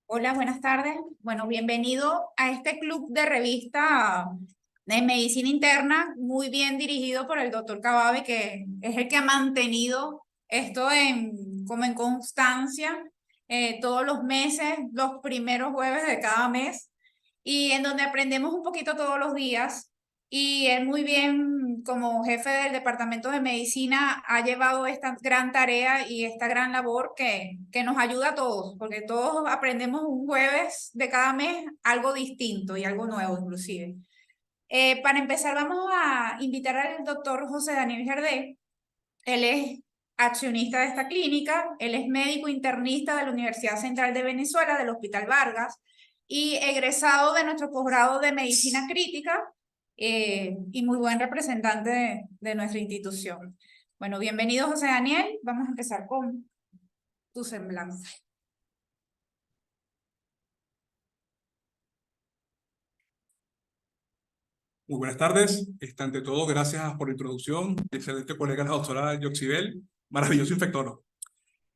Hola, buenas tardes. Bueno, bienvenido a este club de revista de medicina interna, muy bien dirigido por el doctor Cababe, que es el que ha mantenido esto como en constancia todos los meses, los primeros jueves de cada mes, y en donde aprendemos un poquito todos los días. Y él muy bien, como jefe del departamento de medicina, ha llevado esta gran tarea y esta gran labor que nos ayuda a todos, porque todos aprendemos un jueves de cada mes algo distinto y algo nuevo inclusive. Para empezar, vamos a invitar al doctor José Daniel Jardé. Él es accionista de esta clínica, él es médico internista de la Universidad Central de Venezuela, del Hospital Vargas, y egresado de nuestro posgrado de Medicina Crítica, y muy buen representante de nuestra institución. Bueno, bienvenido José Daniel, vamos a empezar con tu semblanza. Muy buenas tardes. Ante todo, gracias por la introducción. Excelente colega, la doctora Yoxibel. Maravilloso infectólogo.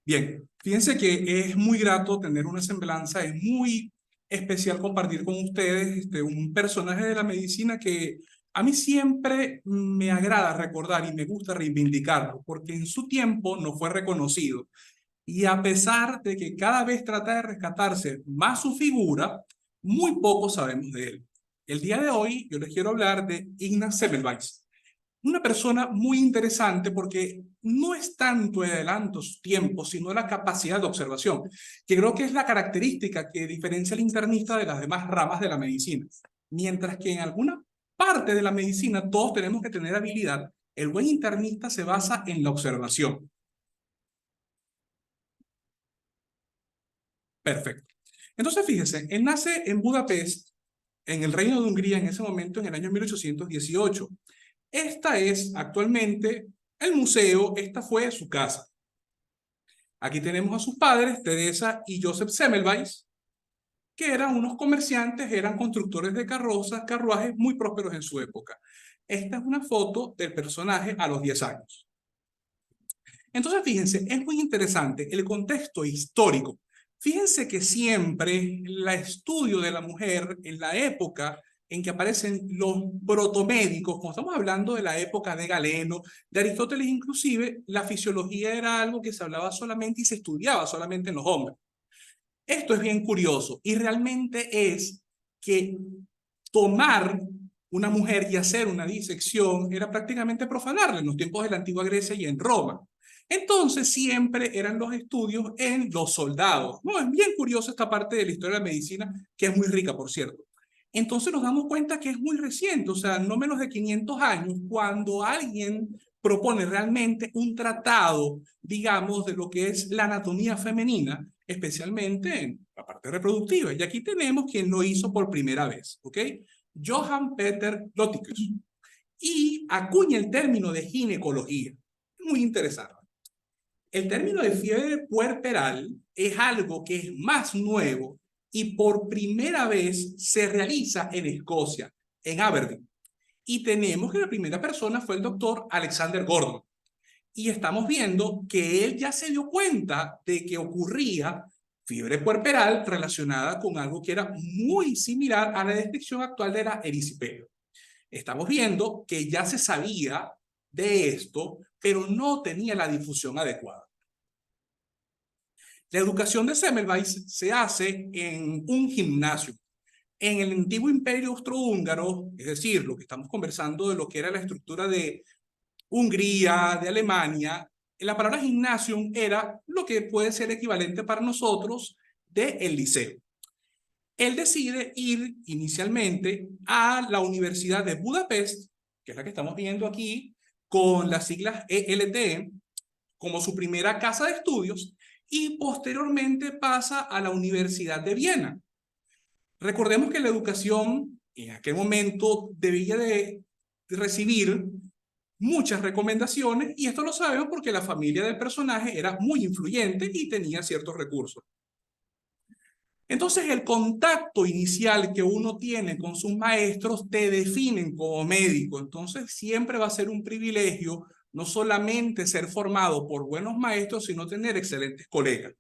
Bien, fíjense que es muy grato tener una semblanza, es muy especial compartir con ustedes un personaje de la medicina que a mí siempre me agrada recordar y me gusta reivindicarlo, porque en su tiempo no fue reconocido. Y a pesar de que cada vez trata de rescatarse más su figura, muy poco sabemos de él. El día de hoy yo les quiero hablar de Ignaz Semmelweis, una persona muy interesante porque no es tanto el adelanto su tiempo, sino la capacidad de observación, que creo que es la característica que diferencia al internista de las demás ramas de la medicina. Mientras que en alguna parte de la medicina todos tenemos que tener habilidad, el buen internista se basa en la observación. Perfecto. Entonces, fíjense, él nace en Budapest, en el Reino de Hungría, en ese momento, en el año 1818. Esta es actualmente el museo, esta fue su casa. Aquí tenemos a sus padres, Teresa y Joseph Semmelweis, que eran unos comerciantes, eran constructores de carrozas, carruajes muy prósperos en su época. Esta es una foto del personaje a los 10 años. Entonces, fíjense, es muy interesante el contexto histórico. Fíjense que siempre el estudio de la mujer en la época en que aparecen los protomédicos, como estamos hablando de la época de Galeno, de Aristóteles inclusive, la fisiología era algo que se hablaba solamente y se estudiaba solamente en los hombres. Esto es bien curioso y realmente es que tomar una mujer y hacer una disección era prácticamente profanarla en los tiempos de la antigua Grecia y en Roma. Entonces siempre eran los estudios en los soldados. No, es bien curioso esta parte de la historia de la medicina, que es muy rica, por cierto. Entonces nos damos cuenta que es muy reciente, o sea, no menos de 500 años, cuando alguien propone realmente un tratado, digamos, de lo que es la anatomía femenina, especialmente en la parte reproductiva. Y aquí tenemos quien lo hizo por primera vez, ¿ok? Johann Peter Loticus. Y acuña el término de ginecología. Muy interesante. El término de fiebre puerperal es algo que es más nuevo y por primera vez se realiza en Escocia, en Aberdeen. Y tenemos que la primera persona fue el doctor Alexander Gordon. Y estamos viendo que él ya se dio cuenta de que ocurría fiebre puerperal relacionada con algo que era muy similar a la descripción actual de la erisipela. Estamos viendo que ya se sabía de esto, pero no tenía la difusión adecuada. La educación de Semmelweis se hace en un gimnasio. En el antiguo imperio austrohúngaro, es decir, lo que estamos conversando de lo que era la estructura de Hungría, de Alemania, la palabra gymnasium era lo que puede ser equivalente para nosotros del liceo. Él decide ir inicialmente a la Universidad de Budapest, que es la que estamos viendo aquí, con las siglas ELTE, como su primera casa de estudios, y posteriormente pasa a la Universidad de Viena. Recordemos que la educación en aquel momento debía de recibir muchas recomendaciones y esto lo sabemos porque la familia del personaje era muy influyente y tenía ciertos recursos. Entonces el contacto inicial que uno tiene con sus maestros te definen como médico, entonces siempre va a ser un privilegio no solamente ser formado por buenos maestros, sino tener excelentes colegas.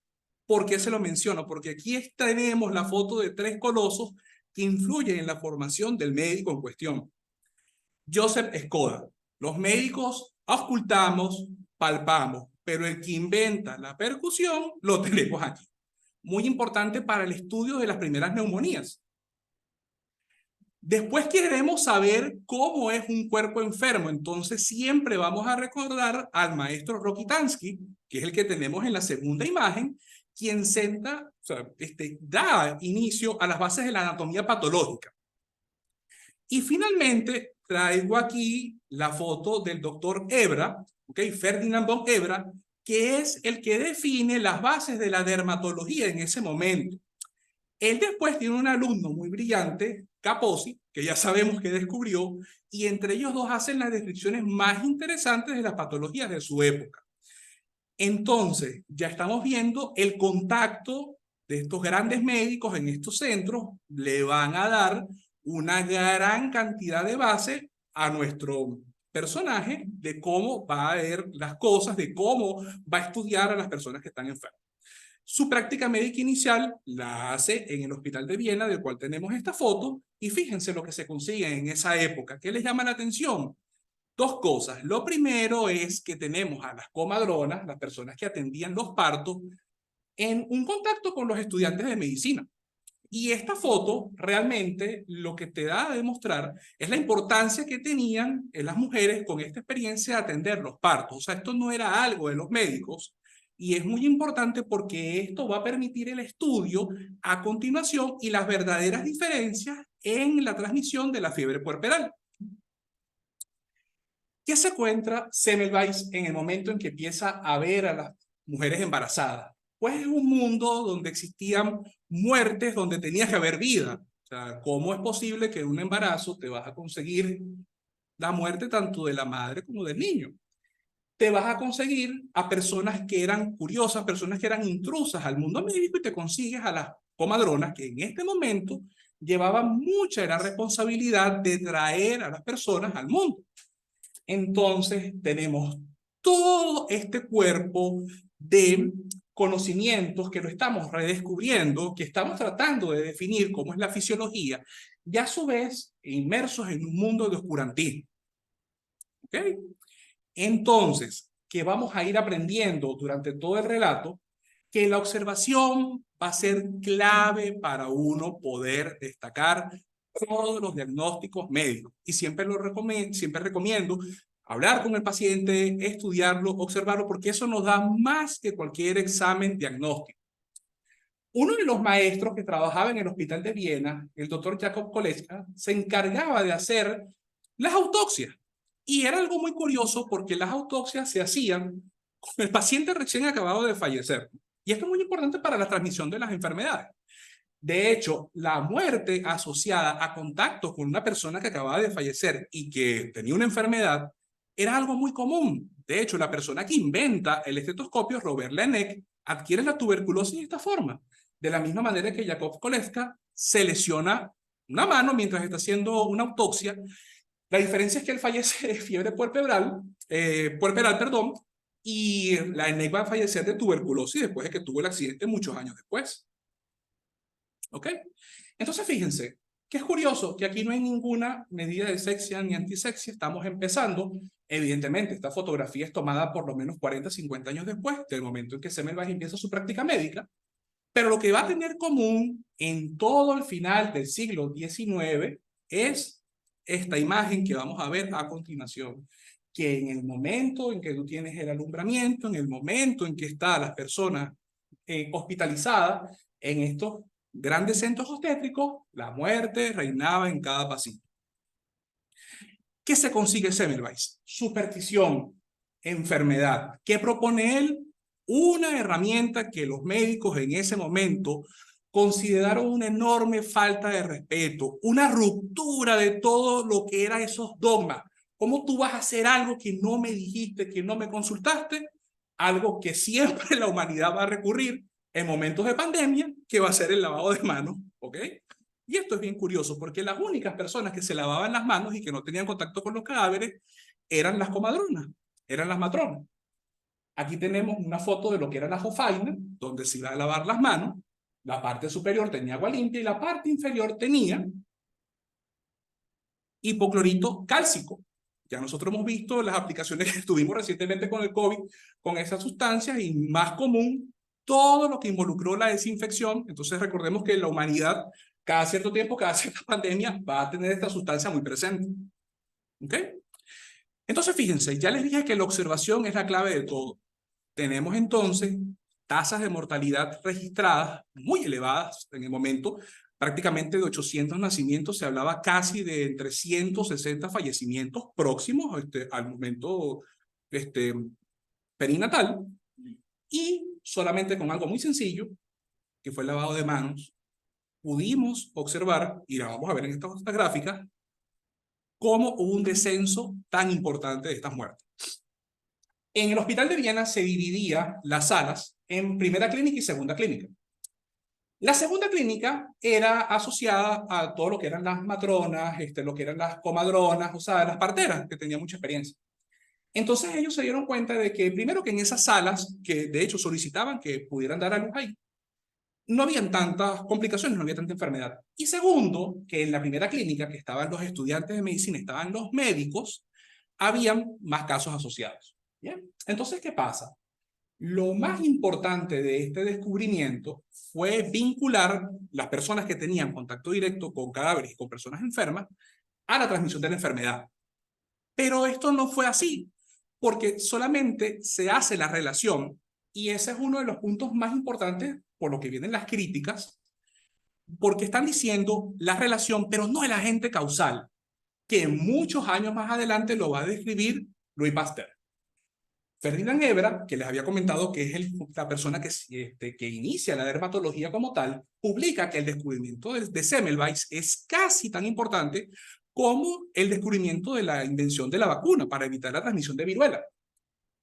¿Por qué se lo menciono? Porque aquí tenemos la foto de tres colosos que influyen en la formación del médico en cuestión. Joseph Skoda. Los médicos auscultamos, palpamos, pero el que inventa la percusión lo tenemos aquí. Muy importante para el estudio de las primeras neumonías. Después queremos saber cómo es un cuerpo enfermo, entonces siempre vamos a recordar al maestro Rokitansky, que es el que tenemos en la segunda imagen, quien da inicio a las bases de la anatomía patológica. Y finalmente traigo aquí la foto del doctor Ebra, Ferdinand von Ebra, que es el que define las bases de la dermatología en ese momento. Él después tiene un alumno muy brillante, Kaposi, que ya sabemos que descubrió, y entre ellos dos hacen las descripciones más interesantes de las patologías de su época. Entonces, ya estamos viendo el contacto de estos grandes médicos en estos centros, le van a dar una gran cantidad de base a nuestro personaje de cómo va a ver las cosas, de cómo va a estudiar a las personas que están enfermas. Su práctica médica inicial la hace en el Hospital de Viena, del cual tenemos esta foto, y fíjense lo que se consigue en esa época. ¿Qué les llama la atención? Dos cosas. Lo primero es que tenemos a las comadronas, las personas que atendían los partos, en un contacto con los estudiantes de medicina. Y esta foto realmente lo que te da a demostrar es la importancia que tenían las mujeres con esta experiencia de atender los partos. O sea, esto no era algo de los médicos, y es muy importante porque esto va a permitir el estudio a continuación y las verdaderas diferencias en la transmisión de la fiebre puerperal. ¿Qué se encuentra Semmelweis en el momento en que empieza a ver a las mujeres embarazadas? Pues es un mundo donde existían muertes, donde tenía que haber vida. O sea, ¿cómo es posible que en un embarazo te vas a conseguir la muerte tanto de la madre como del niño? Te vas a conseguir a personas que eran curiosas, personas que eran intrusas al mundo médico, y te consigues a las comadronas que en este momento llevaban mucha la responsabilidad de traer a las personas al mundo. Entonces tenemos todo este cuerpo de conocimientos que lo estamos redescubriendo, que estamos tratando de definir cómo es la fisiología, y a su vez inmersos en un mundo de oscurantismo. ¿Ok? Entonces, que vamos a ir aprendiendo durante todo el relato, que la observación va a ser clave para uno poder destacar todos los diagnósticos médicos. Y siempre recomiendo hablar con el paciente, estudiarlo, observarlo, porque eso nos da más que cualquier examen diagnóstico. Uno de los maestros que trabajaba en el Hospital de Viena, el doctor Jakob Koleska, se encargaba de hacer las autopsias. Y era algo muy curioso porque las autopsias se hacían con el paciente recién acabado de fallecer. Y esto es muy importante para la transmisión de las enfermedades. De hecho, la muerte asociada a contacto con una persona que acababa de fallecer y que tenía una enfermedad era algo muy común. De hecho, la persona que inventa el estetoscopio, Robert Laennec, adquiere la tuberculosis de esta forma. De la misma manera que Jakob Koleska se lesiona una mano mientras está haciendo una autopsia. La diferencia es que él fallece de fiebre puerperal, y Laennec va a fallecer de tuberculosis después de que tuvo el accidente muchos años después. ¿Ok? Entonces fíjense, que es curioso que aquí no hay ninguna medida de sexia ni antisexia, estamos empezando. Evidentemente, esta fotografía es tomada por lo menos 40, 50 años después del momento en que Semmelweis empieza su práctica médica, pero lo que va a tener común en todo el final del siglo XIX es esta imagen que vamos a ver a continuación, que en el momento en que tú tienes el alumbramiento, en el momento en que están las personas hospitalizadas en estos grandes centros obstétricos, la muerte reinaba en cada pasillo. ¿Qué se consigue Semmelweis? Superstición, enfermedad. ¿Qué propone él? Una herramienta que los médicos en ese momento consideraron una enorme falta de respeto, una ruptura de todo lo que eran esos dogmas. ¿Cómo tú vas a hacer algo que no me dijiste, que no me consultaste? Algo que siempre la humanidad va a recurrir en momentos de pandemia, que va a ser el lavado de manos, ¿ok? Y esto es bien curioso, porque las únicas personas que se lavaban las manos y que no tenían contacto con los cadáveres eran las comadronas, eran las matronas. Aquí tenemos una foto de lo que era la jofaina, donde se iba a lavar las manos. La parte superior tenía agua limpia y la parte inferior tenía hipoclorito cálcico. Ya nosotros hemos visto las aplicaciones que tuvimos recientemente con el COVID, con esas sustancias, y más común, todo lo que involucró la desinfección. Entonces recordemos que la humanidad, cada cierto tiempo, cada cierta pandemia, va a tener esta sustancia muy presente. ¿Ok? Entonces fíjense, ya les dije que la observación es la clave de todo. Tenemos entonces tasas de mortalidad registradas muy elevadas en el momento, prácticamente de 800 nacimientos, se hablaba casi de entre 160 fallecimientos próximos al momento perinatal, y solamente con algo muy sencillo, que fue el lavado de manos, pudimos observar, y la vamos a ver en estas gráficas, cómo hubo un descenso tan importante de estas muertes. En el hospital de Viena se dividía las salas en primera clínica y segunda clínica. La segunda clínica era asociada a todo lo que eran las matronas, lo que eran las comadronas, o sea, las parteras, que tenían mucha experiencia. Entonces ellos se dieron cuenta de que, primero, que en esas salas, que de hecho solicitaban que pudieran dar a luz ahí, no habían tantas complicaciones, no había tanta enfermedad. Y segundo, que en la primera clínica, que estaban los estudiantes de medicina, estaban los médicos, habían más casos asociados. ¿Bien? Entonces, ¿qué pasa? Lo más importante de este descubrimiento fue vincular las personas que tenían contacto directo con cadáveres y con personas enfermas a la transmisión de la enfermedad. Pero esto no fue así, porque solamente se hace la relación, y ese es uno de los puntos más importantes por lo que vienen las críticas, porque están diciendo la relación, pero no el agente causal, que muchos años más adelante lo va a describir Louis Pasteur. Ferdinand Ebra, que les había comentado que es la persona que inicia la dermatología como tal, publica que el descubrimiento de Semmelweis es casi tan importante como el descubrimiento de la invención de la vacuna para evitar la transmisión de viruela.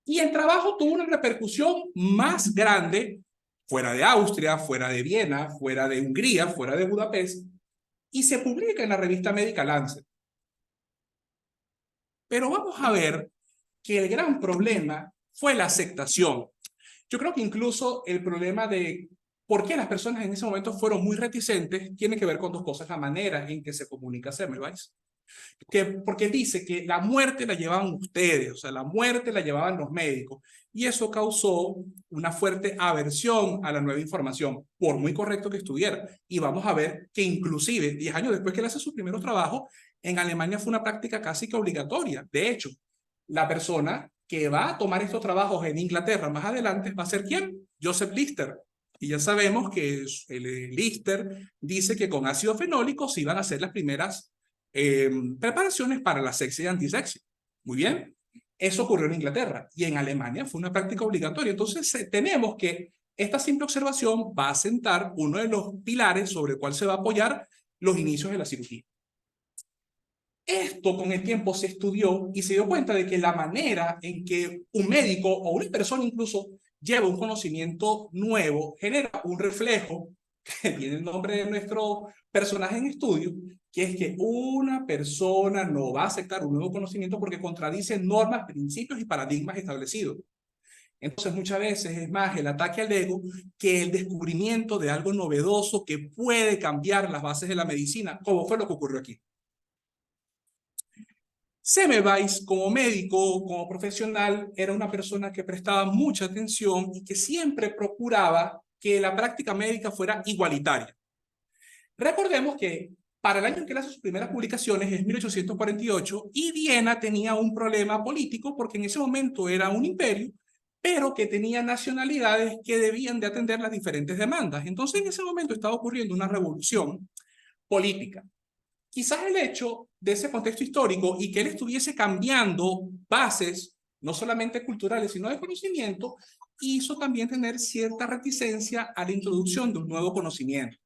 Y el trabajo tuvo una repercusión más grande fuera de Austria, fuera de Viena, fuera de Hungría, fuera de Budapest, y se publica en la revista médica Lancet. Pero vamos a ver que el gran problema fue la aceptación. Yo creo que incluso el problema de por qué las personas en ese momento fueron muy reticentes tiene que ver con dos cosas: la manera en que se comunica Semmelweis, porque dice que la muerte la llevaban ustedes, o sea, la muerte la llevaban los médicos, y eso causó una fuerte aversión a la nueva información, por muy correcto que estuviera. Y vamos a ver que inclusive 10 años después que él hace sus primeros trabajos, en Alemania fue una práctica casi que obligatoria. De hecho, la persona que va a tomar estos trabajos en Inglaterra más adelante va a ser ¿quién? Joseph Lister. Y ya sabemos que el Lister dice que con ácido fenólico se iban a hacer las primeras preparaciones para la sexy y antisexy. Muy bien, eso ocurrió en Inglaterra, y en Alemania fue una práctica obligatoria. Entonces tenemos que esta simple observación va a sentar uno de los pilares sobre el cual se va a apoyar los inicios de la cirugía. Esto con el tiempo se estudió y se dio cuenta de que la manera en que un médico o una persona incluso lleva un conocimiento nuevo genera un reflejo, que tiene el nombre de nuestro personaje en estudio, que es que una persona no va a aceptar un nuevo conocimiento porque contradice normas, principios y paradigmas establecidos. Entonces muchas veces es más el ataque al ego que el descubrimiento de algo novedoso que puede cambiar las bases de la medicina, como fue lo que ocurrió aquí. Semmelweis, como médico, como profesional, era una persona que prestaba mucha atención y que siempre procuraba que la práctica médica fuera igualitaria. Recordemos que para el año en que él hace sus primeras publicaciones es 1848, y Viena tenía un problema político porque en ese momento era un imperio, pero que tenía nacionalidades que debían de atender las diferentes demandas. Entonces en ese momento estaba ocurriendo una revolución política. Quizás el hecho de ese contexto histórico y que él estuviese cambiando bases, no solamente culturales, sino de conocimiento, hizo también tener cierta reticencia a la introducción de un nuevo conocimiento.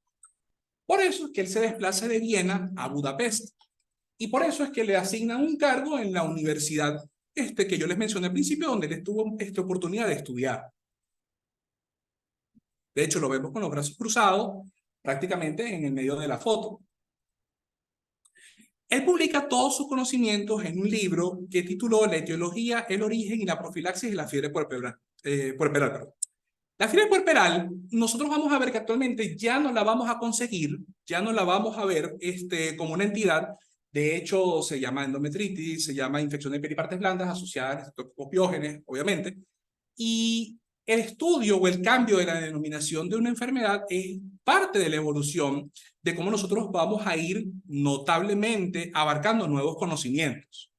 Por eso es que él se desplaza de Viena a Budapest. Y por eso es que le asignan un cargo en la universidad que yo les mencioné al principio, donde él tuvo esta oportunidad de estudiar. De hecho, lo vemos con los brazos cruzados prácticamente en el medio de la foto. Él publica todos sus conocimientos en un libro que tituló La etiología, el origen y la profilaxis de la fiebre puerperal. puerperal, perdón. La fiebre puerperal, nosotros vamos a ver que actualmente ya no la vamos a conseguir, ya no la vamos a ver como una entidad. De hecho, se llama endometritis, se llama infección de peripartes blandas asociadas a copiógenes, obviamente. Y el estudio o el cambio de la denominación de una enfermedad es parte de la evolución de cómo nosotros vamos a ir notablemente abarcando nuevos conocimientos.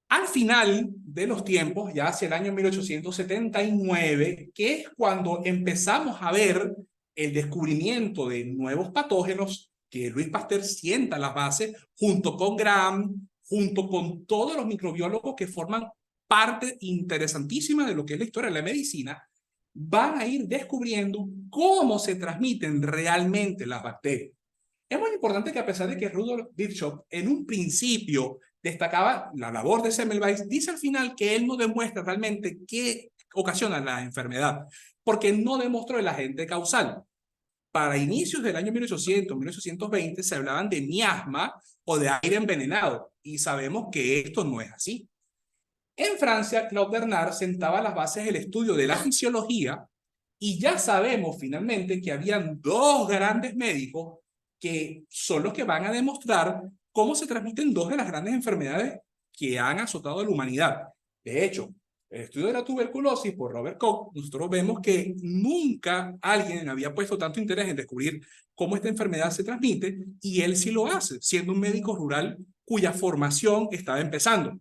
Al final de los tiempos, ya hacia el año 1879, que es cuando empezamos a ver el descubrimiento de nuevos patógenos, que Louis Pasteur sienta las bases junto con Graham, junto con todos los microbiólogos que forman parte interesantísima de lo que es la historia de la medicina, van a ir descubriendo cómo se transmiten realmente las bacterias. Es muy importante que a pesar de que Rudolf Virchow en un principio destacaba la labor de Semmelweis, dice al final que él no demuestra realmente qué ocasiona la enfermedad, porque no demostró el agente causal. Para inicios del año 1800, 1820 se hablaban de miasma o de aire envenenado, y sabemos que esto no es así. En Francia, Claude Bernard sentaba las bases del estudio de la fisiología, y ya sabemos finalmente que habían dos grandes médicos que son los que van a demostrar cómo se transmiten dos de las grandes enfermedades que han azotado a la humanidad. De hecho, el estudio de la tuberculosis por Robert Koch, nosotros vemos que nunca alguien había puesto tanto interés en descubrir cómo esta enfermedad se transmite, y él sí lo hace, siendo un médico rural cuya formación estaba empezando.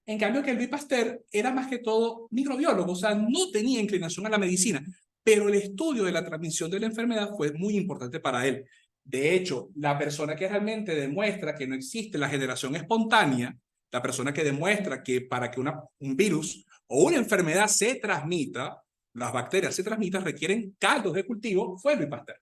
En cambio, que Louis Pasteur era más que todo microbiólogo, o sea, no tenía inclinación a la medicina, pero el estudio de la transmisión de la enfermedad fue muy importante para él. De hecho, la persona que realmente demuestra que no existe la generación espontánea, la persona que demuestra que para que un virus o una enfermedad se transmita, las bacterias se transmitan, requieren caldos de cultivo, fue Louis Pasteur.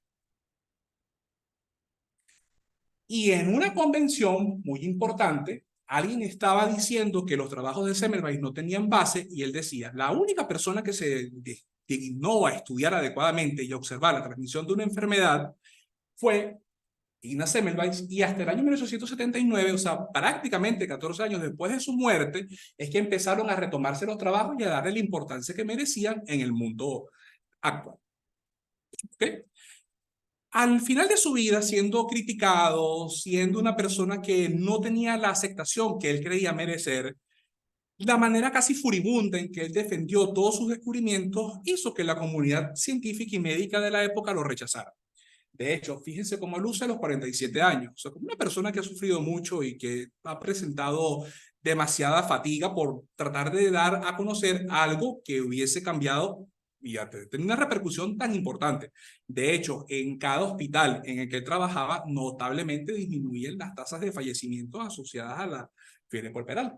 Y en una convención muy importante, alguien estaba diciendo que los trabajos de Semmelweis no tenían base, y él decía, la única persona que se dignó a estudiar adecuadamente y a observar la transmisión de una enfermedad fue Ignaz Semmelweis, y hasta el año 1879, o sea, prácticamente 14 años después de su muerte, es que empezaron a retomarse los trabajos y a darle la importancia que merecían en el mundo actual. ¿Okay? Al final de su vida, siendo criticado, siendo una persona que no tenía la aceptación que él creía merecer, la manera casi furibunda en que él defendió todos sus descubrimientos hizo que la comunidad científica y médica de la época lo rechazara. De hecho, fíjense cómo luce a los 47 años, o sea, como una persona que ha sufrido mucho y que ha presentado demasiada fatiga por tratar de dar a conocer algo que hubiese cambiado y a tener una repercusión tan importante. De hecho, en cada hospital en el que él trabajaba, notablemente disminuían las tasas de fallecimiento asociadas a la fiebre puerperal.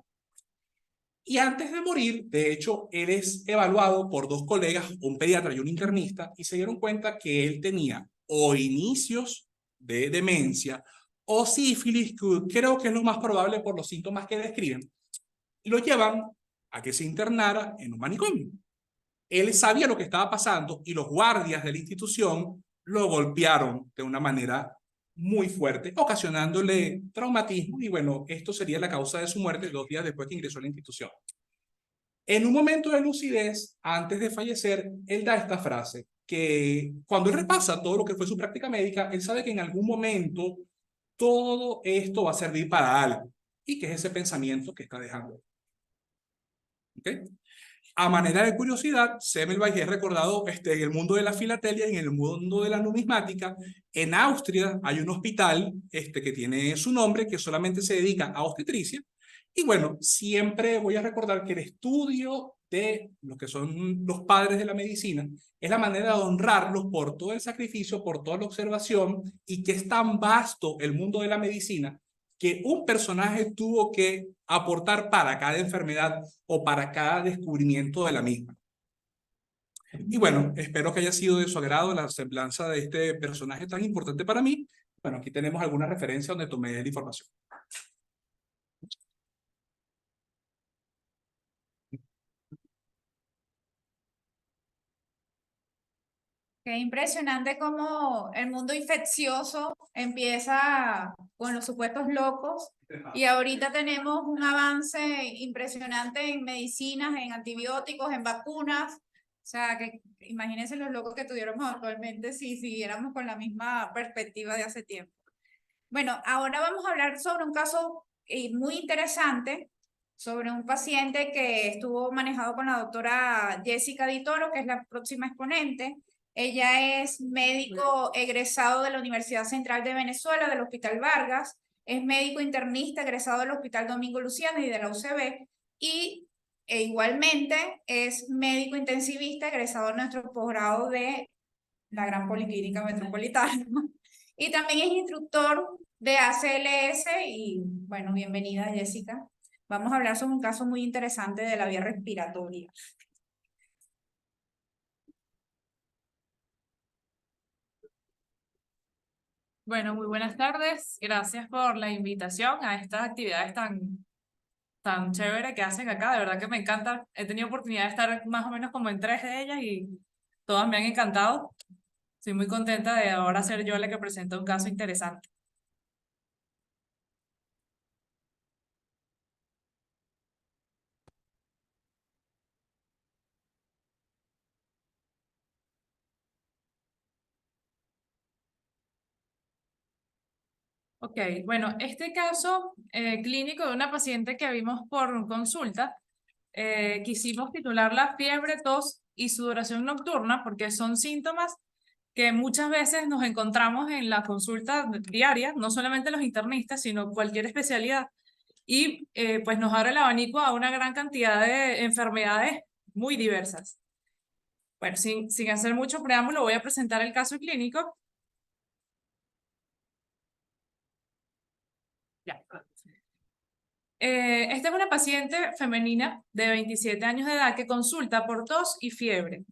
Y antes de morir, de hecho, él es evaluado por dos colegas, un pediatra y un internista, y se dieron cuenta que él tenía o inicios de demencia o sífilis, que creo que es lo más probable por los síntomas que describen, y lo llevan a que se internara en un manicomio. Él sabía lo que estaba pasando, y los guardias de la institución lo golpearon de una manera muy fuerte, ocasionándole traumatismo, y bueno, esto sería la causa de su muerte 2 días después que ingresó a la institución. En un momento de lucidez, antes de fallecer, él da esta frase, que cuando él repasa todo lo que fue su práctica médica, él sabe que en algún momento todo esto va a servir para algo, y que es ese pensamiento que está dejando. ¿Okay? A manera de curiosidad, Semmelweis es recordado en el mundo de la filatelia y en el mundo de la numismática. En Austria hay un hospital que tiene su nombre, que solamente se dedica a obstetricia. Y bueno, siempre voy a recordar que el estudio de lo que son los padres de la medicina es la manera de honrarlos por todo el sacrificio, por toda la observación, y que es tan vasto el mundo de la medicina que un personaje tuvo que aportar para cada enfermedad o para cada descubrimiento de la misma. Y bueno, espero que haya sido de su agrado la semblanza de este personaje tan importante para mí. Bueno, aquí tenemos alguna referencia donde tomé la información. Qué impresionante cómo el mundo infeccioso empieza con los supuestos locos y ahorita tenemos un avance impresionante en medicinas, en antibióticos, en vacunas. O sea, que imagínense los locos que tuviéramos actualmente si siguiéramos con la misma perspectiva de hace tiempo. Bueno, ahora vamos a hablar sobre un caso muy interesante, sobre un paciente que estuvo manejado con la doctora Jessica Di Toro, que es la próxima exponente. Ella es médico egresado de la Universidad Central de Venezuela, del Hospital Vargas, es médico internista egresado del Hospital Domingo Luciano y de la UCB, y igualmente es médico intensivista egresado de nuestro posgrado de la Gran Policlínica Metropolitana. Y también es instructor de ACLS y bueno, bienvenida Jessica. Vamos a hablar sobre un caso muy interesante de la vía respiratoria. Bueno, muy buenas tardes. Gracias por la invitación a estas actividades tan chévere que hacen acá. De verdad que me encanta. He tenido oportunidad de estar más o menos como en 3 de ellas y todas me han encantado. Estoy muy contenta de ahora ser yo la que presenta un caso interesante. Ok, bueno, este caso clínico de una paciente que vimos por consulta, quisimos titularla fiebre, tos y sudoración nocturna porque son síntomas que muchas veces nos encontramos en la consulta diaria, no solamente los internistas, sino cualquier especialidad, y pues nos abre el abanico a una gran cantidad de enfermedades muy diversas. Bueno, sin hacer mucho preámbulo, voy a presentar el caso clínico. Ya. Esta es una paciente femenina de 27 años de edad que consulta por tos y fiebre.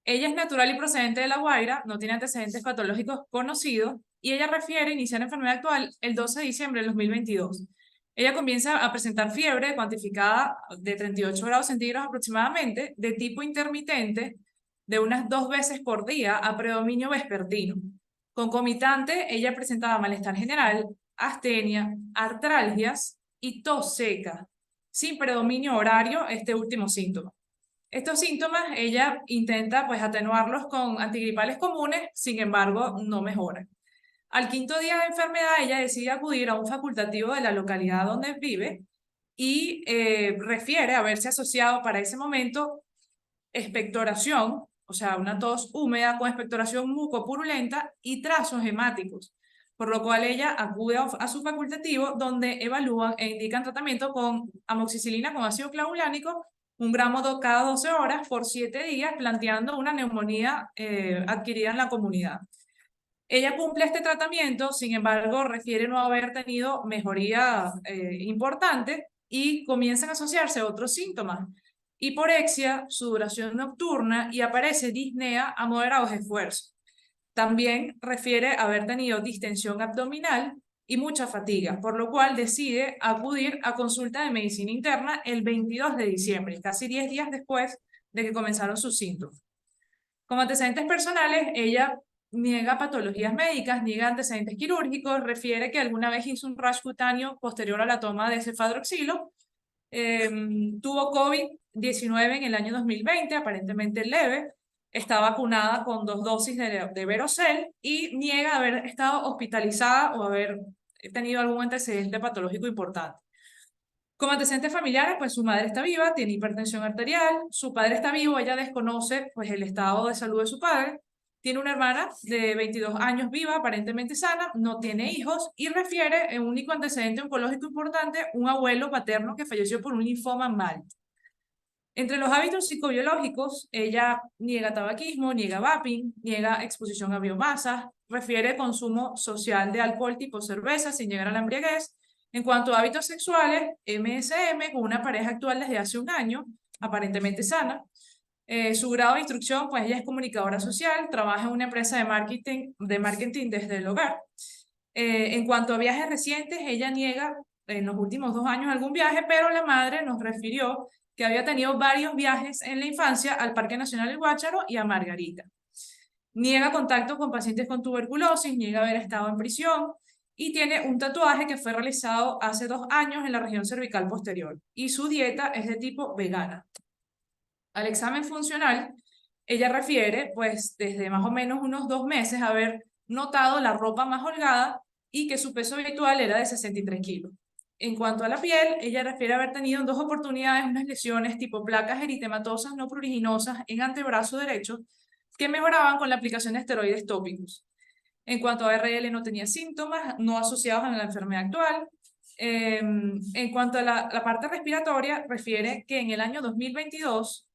Ella es natural y procedente de La Guaira, no tiene antecedentes patológicos conocidos y ella refiere iniciar la enfermedad actual el 12 de diciembre del 2022. Ella comienza a presentar fiebre cuantificada de 38 grados centígrados aproximadamente, de tipo intermitente, de unas 2 veces por día a predominio vespertino. Concomitante, ella presentaba malestar general, astenia, artralgias y tos seca, sin predominio horario este último síntoma. Estos síntomas ella intenta pues atenuarlos con antigripales comunes, sin embargo no mejoran. Al 5.º día de enfermedad ella decide acudir a un facultativo de la localidad donde vive y refiere haberse asociado para ese momento expectoración, o sea, una tos húmeda con expectoración mucopurulenta y trazos hemáticos, por lo cual ella acude a su facultativo donde evalúan e indican tratamiento con amoxicilina con ácido clavulánico, 1 gramo cada 12 horas por 7 días, planteando una neumonía adquirida en la comunidad. Ella cumple este tratamiento, sin embargo, refiere no haber tenido mejoría importante y comienzan a asociarse otros síntomas: hiporexia, sudoración nocturna y aparece disnea a moderados esfuerzos. También refiere haber tenido distensión abdominal y mucha fatiga, por lo cual decide acudir a consulta de medicina interna el 22 de diciembre, casi 10 días después de que comenzaron sus síntomas. Como antecedentes personales, ella niega patologías médicas, niega antecedentes quirúrgicos, refiere que alguna vez hizo un rash cutáneo posterior a la toma de cefadroxilo, tuvo COVID-19 en el año 2020, aparentemente leve, está vacunada con 2 dosis de Verocel y niega haber estado hospitalizada o haber tenido algún antecedente patológico importante. Como antecedentes familiares, pues su madre está viva, tiene hipertensión arterial, su padre está vivo, ella desconoce pues el estado de salud de su padre, tiene una hermana de 22 años viva, aparentemente sana, no tiene hijos y refiere un único antecedente oncológico importante, un abuelo paterno que falleció por un linfoma mal. Entre los hábitos psicobiológicos, ella niega tabaquismo, niega vaping, niega exposición a biomasas, refiere consumo social de alcohol tipo cerveza sin llegar a la embriaguez. En cuanto a hábitos sexuales, MSM con una pareja actual desde hace 1 año, aparentemente sana. Su grado de instrucción, pues ella es comunicadora social, trabaja en una empresa de marketing desde el hogar. En cuanto a viajes recientes, ella niega en los últimos 2 años algún viaje, pero la madre nos refirió que había tenido varios viajes en la infancia al Parque Nacional del Guácharo y a Margarita. Niega contacto con pacientes con tuberculosis, niega haber estado en prisión y tiene un tatuaje que fue realizado hace 2 años en la región cervical posterior. Y su dieta es de tipo vegana. Al examen funcional, ella refiere, pues, desde más o menos unos 2 meses haber notado la ropa más holgada y que su peso habitual era de 63 kilos. En cuanto a la piel, ella refiere haber tenido en 2 oportunidades unas lesiones tipo placas eritematosas no pruriginosas en antebrazo derecho que mejoraban con la aplicación de esteroides tópicos. En cuanto a RL, no tenía síntomas no asociados a la enfermedad actual. En cuanto a la parte respiratoria, refiere que en el año 2022,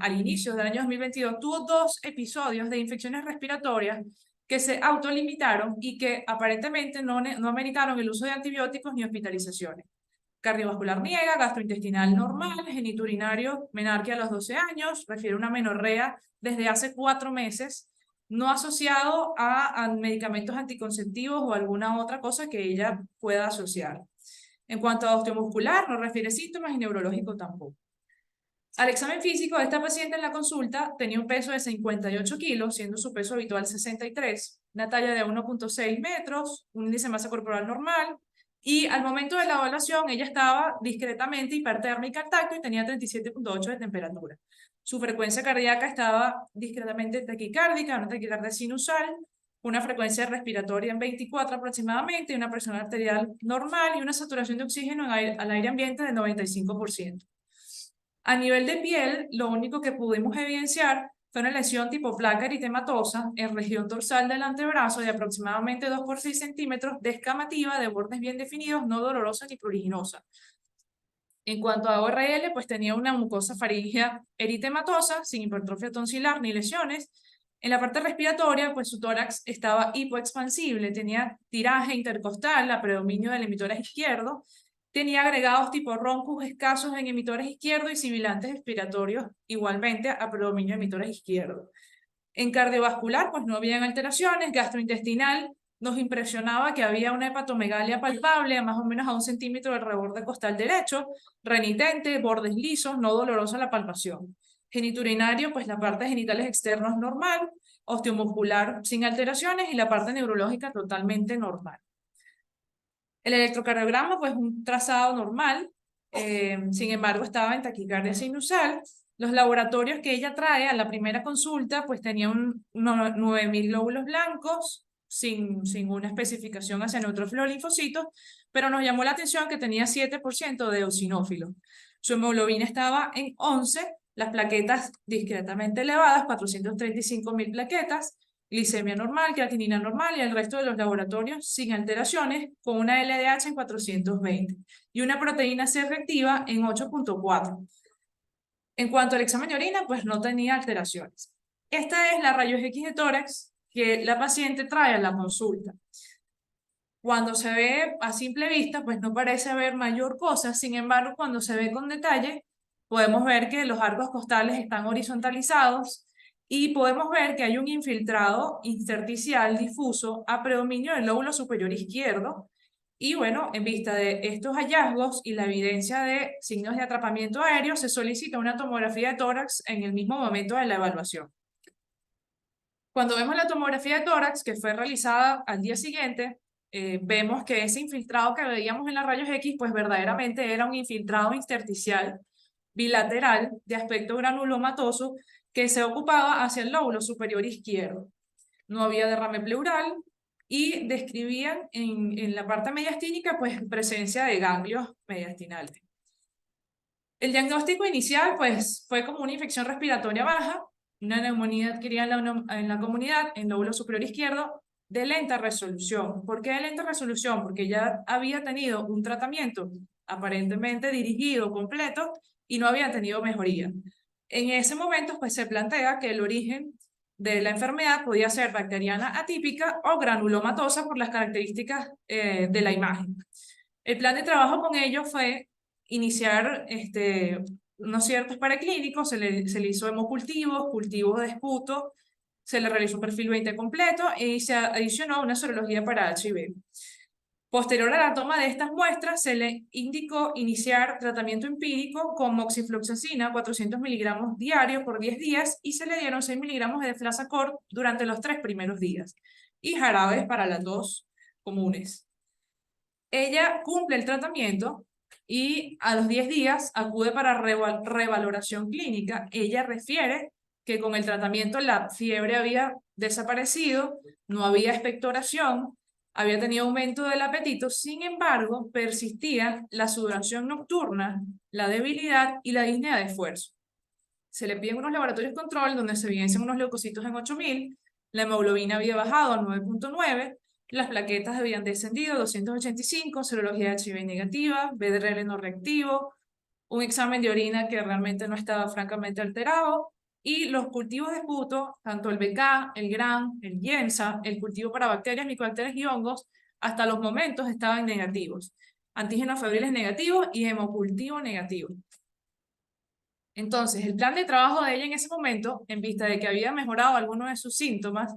al inicio del año 2022, tuvo 2 episodios de infecciones respiratorias que se autolimitaron y que aparentemente no ameritaron el uso de antibióticos ni hospitalizaciones. Cardiovascular niega, gastrointestinal normal, geniturinario, menarquia a los 12 años, refiere una menorrea desde hace 4 meses, no asociado a medicamentos anticonceptivos o alguna otra cosa que ella pueda asociar. En cuanto a osteomuscular, no refiere síntomas y neurológico tampoco. Al examen físico, esta paciente en la consulta tenía un peso de 58 kilos, siendo su peso habitual 63, una talla de 1,6 metros, un índice de masa corporal normal, y al momento de la evaluación ella estaba discretamente hipertérmica al tacto y tenía 37,8 de temperatura. Su frecuencia cardíaca estaba discretamente taquicárdica, una taquicardia sinusal, una frecuencia respiratoria en 24 aproximadamente, una presión arterial normal y una saturación de oxígeno al aire ambiente de 95%. A nivel de piel, lo único que pudimos evidenciar fue una lesión tipo placa eritematosa en región dorsal del antebrazo de aproximadamente 2 por 6 centímetros, descamativa, de bordes bien definidos, no dolorosa ni pruriginosa. En cuanto a ORL, pues tenía una mucosa faríngea eritematosa, sin hipertrofia tonsilar ni lesiones. En la parte respiratoria, pues su tórax estaba hipoexpansible, tenía tiraje intercostal a predominio del emitora izquierdo, tenía agregados tipo roncus escasos en emitores izquierdos y sibilantes expiratorios igualmente a predominio de emitores izquierdos. En cardiovascular, pues no habían alteraciones. Gastrointestinal, nos impresionaba que había una hepatomegalia palpable a más o menos a 1 centímetro del reborde costal derecho, renitente, bordes lisos, no dolorosa la palpación. Geniturinario, pues la parte de genitales externos normal, osteomuscular sin alteraciones y la parte neurológica totalmente normal. El electrocardiograma, pues un trazado normal, sin embargo estaba en taquicardia sinusal. Los laboratorios que ella trae a la primera consulta, pues tenían 9.000 glóbulos blancos, sin una especificación hacia neutrofilos o linfocitos, pero nos llamó la atención que tenía 7% de eosinófilos. Su hemoglobina estaba en 11, las plaquetas discretamente elevadas, 435.000 plaquetas, glicemia normal, creatinina normal y el resto de los laboratorios sin alteraciones, con una LDH en 420 y una proteína C reactiva en 8,4. En cuanto al examen de orina, pues no tenía alteraciones. Esta es la rayos X de tórax que la paciente trae a la consulta. Cuando se ve a simple vista, pues no parece haber mayor cosa. Sin embargo, cuando se ve con detalle, podemos ver que los arcos costales están horizontalizados y podemos ver que hay un infiltrado intersticial difuso a predominio del lóbulo superior izquierdo. Y bueno, en vista de estos hallazgos y la evidencia de signos de atrapamiento aéreo, se solicita una tomografía de tórax en el mismo momento de la evaluación. Cuando vemos la tomografía de tórax, que fue realizada al día siguiente, vemos que ese infiltrado que veíamos en las rayos X, pues verdaderamente era un infiltrado intersticial bilateral de aspecto granulomatoso que se ocupaba hacia el lóbulo superior izquierdo. No había derrame pleural y describían en la parte mediastínica pues presencia de ganglios mediastinales. El diagnóstico inicial pues fue como una infección respiratoria baja, una neumonía adquirida en la comunidad, en lóbulo superior izquierdo, de lenta resolución. ¿Por qué de lenta resolución? Porque ya había tenido un tratamiento aparentemente dirigido, completo, y no había tenido mejoría. En ese momento, pues se plantea que el origen de la enfermedad podía ser bacteriana atípica o granulomatosa por las características de la imagen. El plan de trabajo con ellos fue iniciar unos ciertos preclínicos, se le hizo hemocultivos, cultivos de esputo, se le realizó un perfil 20 completo y se adicionó una serología para HIV. Posterior a la toma de estas muestras, se le indicó iniciar tratamiento empírico con moxifloxacina, 400 miligramos diario por 10 días, y se le dieron 6 miligramos de Deflazacort durante los 3 primeros días, y jarabes para las tos comunes. Ella cumple el tratamiento y a los 10 días acude para revaloración clínica. Ella refiere que con el tratamiento la fiebre había desaparecido, no había expectoración, había tenido aumento del apetito, sin embargo, persistía la sudoración nocturna, la debilidad y la disnea de esfuerzo. Se le piden unos laboratorios control donde se evidencian unos leucocitos en 8000, la hemoglobina había bajado a 9.9, las plaquetas habían descendido a 285, serología de HIV negativa, BDRL no reactivo, un examen de orina que realmente no estaba francamente alterado, y los cultivos de esputo, tanto el BK, el GRAM, el YENSA, el cultivo para bacterias, micobacterias y hongos, hasta los momentos estaban negativos. Antígenos febriles negativos y hemocultivo negativo. Entonces, el plan de trabajo de ella en ese momento, en vista de que había mejorado algunos de sus síntomas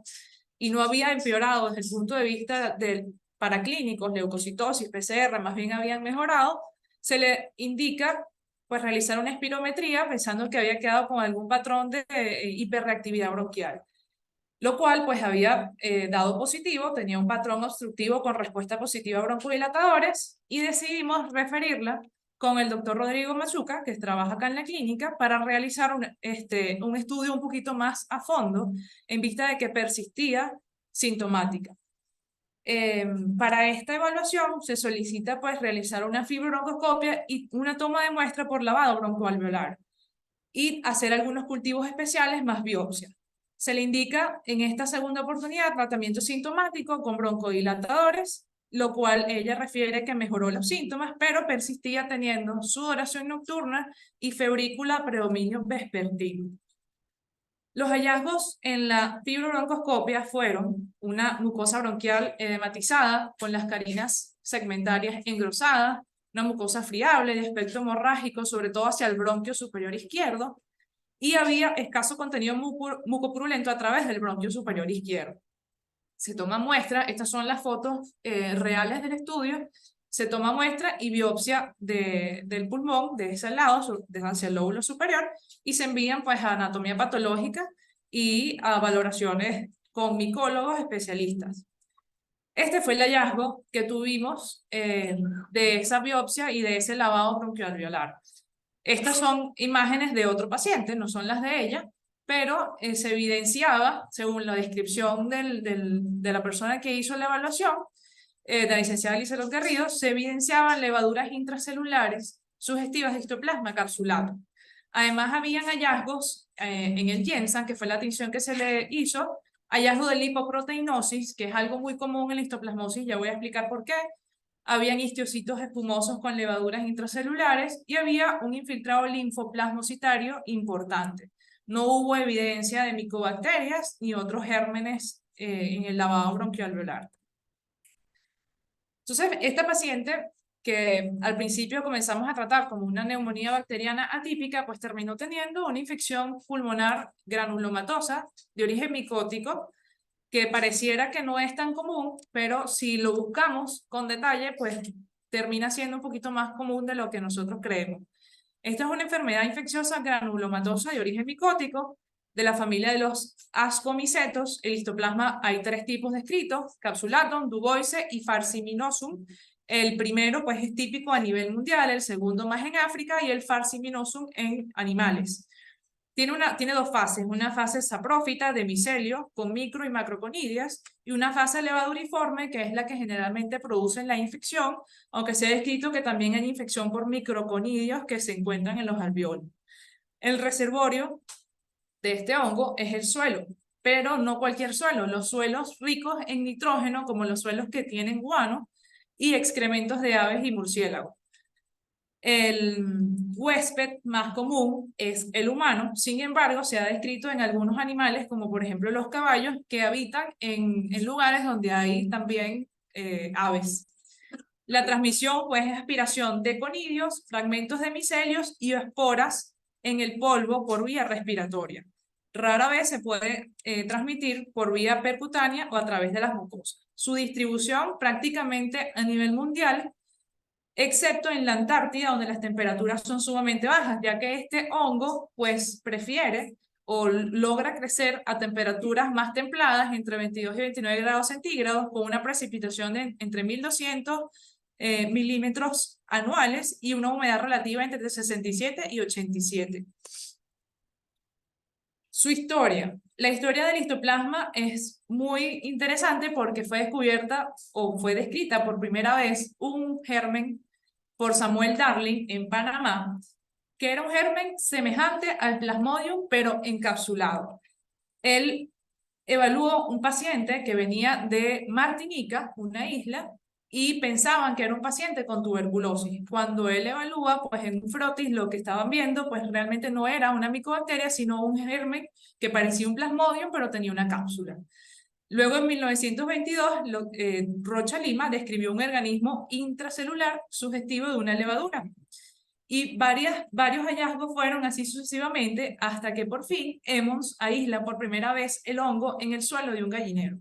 y no había empeorado desde el punto de vista del paraclínicos, leucocitosis, PCR, más bien habían mejorado, se le indica pues realizar una espirometría pensando que había quedado con algún patrón de hiperreactividad bronquial, lo cual pues había dado positivo, tenía un patrón obstructivo con respuesta positiva a broncodilatadores, y decidimos referirla con el doctor Rodrigo Machuca, que trabaja acá en la clínica, para realizar un estudio un poquito más a fondo en vista de que persistía sintomática. Para esta evaluación se solicita pues realizar una fibrobroncoscopia y una toma de muestra por lavado broncoalveolar y hacer algunos cultivos especiales más biopsia. Se le indica en esta segunda oportunidad tratamiento sintomático con broncodilatadores, lo cual ella refiere que mejoró los síntomas, pero persistía teniendo sudoración nocturna y febrícula predominio vespertino. Los hallazgos en la fibrobroncoscopia fueron una mucosa bronquial edematizada con las carinas segmentarias engrosadas, una mucosa friable de aspecto hemorrágico, sobre todo hacia el bronquio superior izquierdo, y había escaso contenido mucopurulento a través del bronquio superior izquierdo. Se toma muestra, estas son las fotos reales del estudio, se toma muestra y biopsia del pulmón de ese lado, hacia el lóbulo superior, y se envían pues a anatomía patológica y a valoraciones con micólogos especialistas. Este fue el hallazgo que tuvimos de esa biopsia y de ese lavado bronquialveolar. Estas son imágenes de otro paciente, no son las de ella, pero se evidenciaba, según la descripción de la persona que hizo la evaluación, de la licenciada Lizelot Garrido, se evidenciaban levaduras intracelulares sugestivas de histoplasma capsulato. Además, habían hallazgos en el YENSA, que fue la tinción que se le hizo, hallazgo de lipoproteinosis, que es algo muy común en la histoplasmosis, ya voy a explicar por qué. Habían histocitos espumosos con levaduras intracelulares y había un infiltrado linfoplasmocitario importante. No hubo evidencia de micobacterias ni otros gérmenes en el lavado bronquialveolar. Entonces, esta paciente, que al principio comenzamos a tratar como una neumonía bacteriana atípica, pues terminó teniendo una infección pulmonar granulomatosa de origen micótico, que pareciera que no es tan común, pero si lo buscamos con detalle, pues termina siendo un poquito más común de lo que nosotros creemos. Esta es una enfermedad infecciosa granulomatosa de origen micótico, de la familia de los ascomicetos. El histoplasma hay 3 tipos descritos: capsulatum, duboice y farciminosum. El primero pues es típico a nivel mundial, el segundo más en África y el farciminosum en animales. Tiene 2 fases, una fase saprófita de micelio con micro y macroconidias y una fase levaduriforme, que es la que generalmente produce la infección, aunque se ha descrito que también hay infección por microconidios que se encuentran en los alveolos. El reservorio de este hongo es el suelo, pero no cualquier suelo, los suelos ricos en nitrógeno, como los suelos que tienen guano y excrementos de aves y murciélagos. El huésped más común es el humano, sin embargo, se ha descrito en algunos animales, como por ejemplo los caballos, que habitan en lugares donde hay también aves. La transmisión pues, es aspiración de conidios, fragmentos de micelios y esporas en el polvo por vía respiratoria. Rara vez se puede transmitir por vía percutánea o a través de las mucosas. su distribución prácticamente a nivel mundial, excepto en la Antártida, donde las temperaturas son sumamente bajas, ya que este hongo pues prefiere o logra crecer a temperaturas más templadas, entre 22 y 29 grados centígrados, con una precipitación de entre 1.200 milímetros anuales y una humedad relativa entre 67 y 87. Su historia. La historia del histoplasma es muy interesante porque fue descubierta o fue descrita por primera vez un germen por Samuel Darling en Panamá, que era un germen semejante al Plasmodium, pero encapsulado. Él evaluó un paciente que venía de Martinica, una isla, y pensaban que era un paciente con tuberculosis. Cuando él evalúa, pues en un frotis lo que estaban viendo, pues realmente no era una micobacteria, sino un germen que parecía un Plasmodium, pero tenía una cápsula. Luego, en 1922, Rocha Lima describió un organismo intracelular sugestivo de una levadura. Y varios hallazgos fueron así sucesivamente hasta que por fin Emmons aísla por primera vez el hongo en el suelo de un gallinero.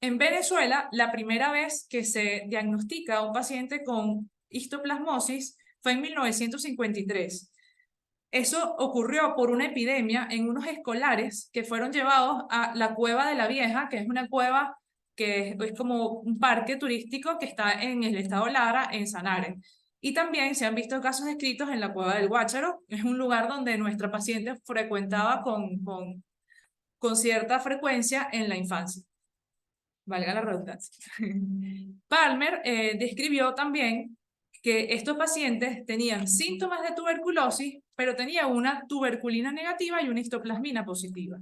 En Venezuela, la primera vez que se diagnostica a un paciente con histoplasmosis fue en 1953. Eso ocurrió por una epidemia en unos escolares que fueron llevados a la Cueva de la Vieja, que es una cueva que es como un parque turístico que está en el estado Lara, en Sanare. Y también se han visto casos descritos en la Cueva del Guácharo. Es un lugar donde nuestra paciente frecuentaba con cierta frecuencia en la infancia. Valga la redundancia. Palmer describió también que estos pacientes tenían síntomas de tuberculosis, pero tenían una tuberculina negativa y una histoplasmina positiva.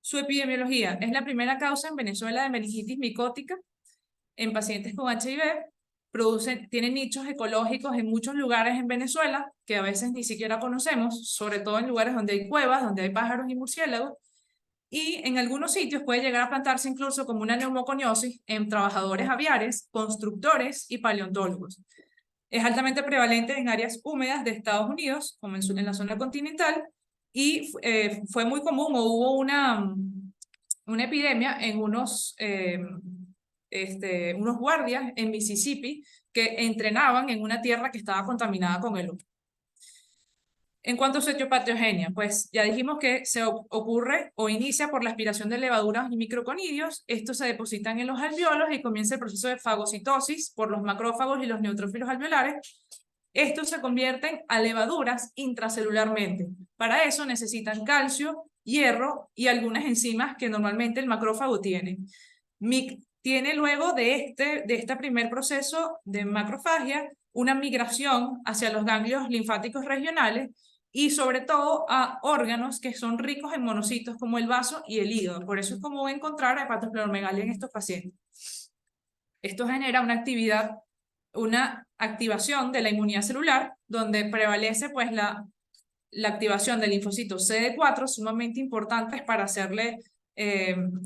Su epidemiología es la primera causa en Venezuela de meningitis micótica en pacientes con HIV. Tienen nichos ecológicos en muchos lugares en Venezuela que a veces ni siquiera conocemos, sobre todo en lugares donde hay cuevas, donde hay pájaros y murciélagos. Y en algunos sitios puede llegar a plantarse incluso como una neumoconiosis en trabajadores aviares, constructores y paleontólogos. Es altamente prevalente en áreas húmedas de Estados Unidos, como en la zona continental, y fue muy común, o hubo una epidemia en unos guardias en Mississippi que entrenaban en una tierra que estaba contaminada con el humo. En cuanto a su etiopatogenia, pues ya dijimos que se ocurre o inicia por la aspiración de levaduras y microconidios. Estos se depositan en los alveolos y comienza el proceso de fagocitosis por los macrófagos y los neutrófilos alveolares. Estos se convierten a levaduras intracelularmente. Para eso necesitan calcio, hierro y algunas enzimas que normalmente el macrófago tiene. Tiene luego de este primer proceso de macrofagia una migración hacia los ganglios linfáticos regionales y sobre todo a órganos que son ricos en monocitos como el vaso y el hígado. Por eso es común encontrar hepatosplenomegalia en estos pacientes. Esto genera una activación de la inmunidad celular, donde prevalece pues la activación del linfocito CD4, sumamente importantes para hacerle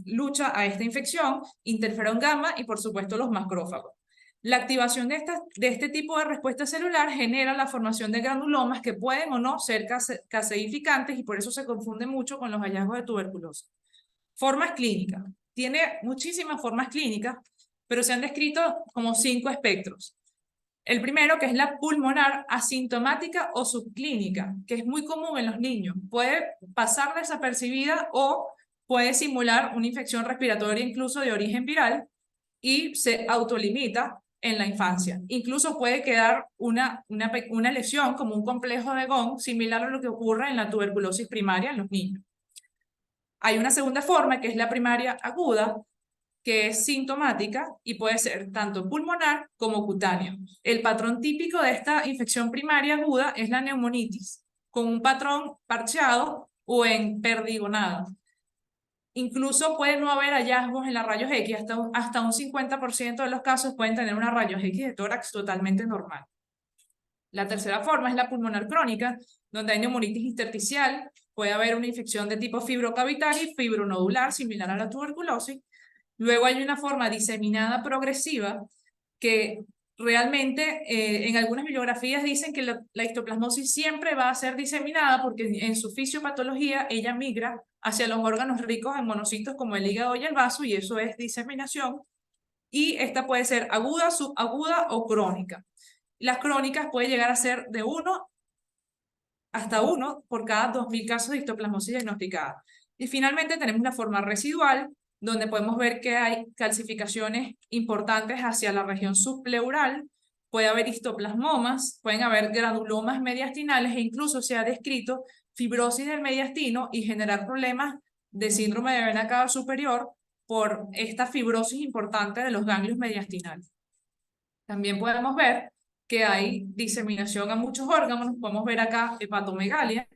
lucha a esta infección, interferón gamma y por supuesto los macrófagos. La activación de este tipo de respuesta celular genera la formación de granulomas que pueden o no ser caseificantes y por eso se confunde mucho con los hallazgos de tuberculosis. Formas clínicas. Tiene muchísimas formas clínicas, pero se han descrito como 5 espectros. El primero, que es la pulmonar asintomática o subclínica, que es muy común en los niños. Puede pasar desapercibida o puede simular una infección respiratoria incluso de origen viral y se autolimita en la infancia. Incluso puede quedar una lesión como un complejo de Gong, similar a lo que ocurre en la tuberculosis primaria en los niños. Hay una segunda forma, que es la primaria aguda, que es sintomática y puede ser tanto pulmonar como cutánea. El patrón típico de esta infección primaria aguda es la neumonitis, con un patrón parcheado o en perdigonado. Incluso puede no haber hallazgos en la rayos X, hasta un 50% de los casos pueden tener una rayos X de tórax totalmente normal. La tercera forma es la pulmonar crónica, donde hay neumonitis intersticial, puede haber una infección de tipo fibrocavitaria y fibronodular, similar a la tuberculosis. Luego hay una forma diseminada progresiva que realmente en algunas bibliografías dicen que la histoplasmosis siempre va a ser diseminada porque en su fisiopatología ella migra hacia los órganos ricos en monocitos como el hígado y el vaso y eso es diseminación. y esta puede ser aguda, subaguda o crónica. Las crónicas puede llegar a ser de 1 hasta 1 por cada 2000 casos de histoplasmosis diagnosticada. Y finalmente tenemos la forma residual, donde podemos ver que hay calcificaciones importantes hacia la región subpleural, puede haber histoplasmomas, pueden haber granulomas mediastinales e incluso se ha descrito fibrosis del mediastino y generar problemas de síndrome de vena cava superior por esta fibrosis importante de los ganglios mediastinales. También podemos ver que hay diseminación a muchos órganos, podemos ver acá hepatomegalia,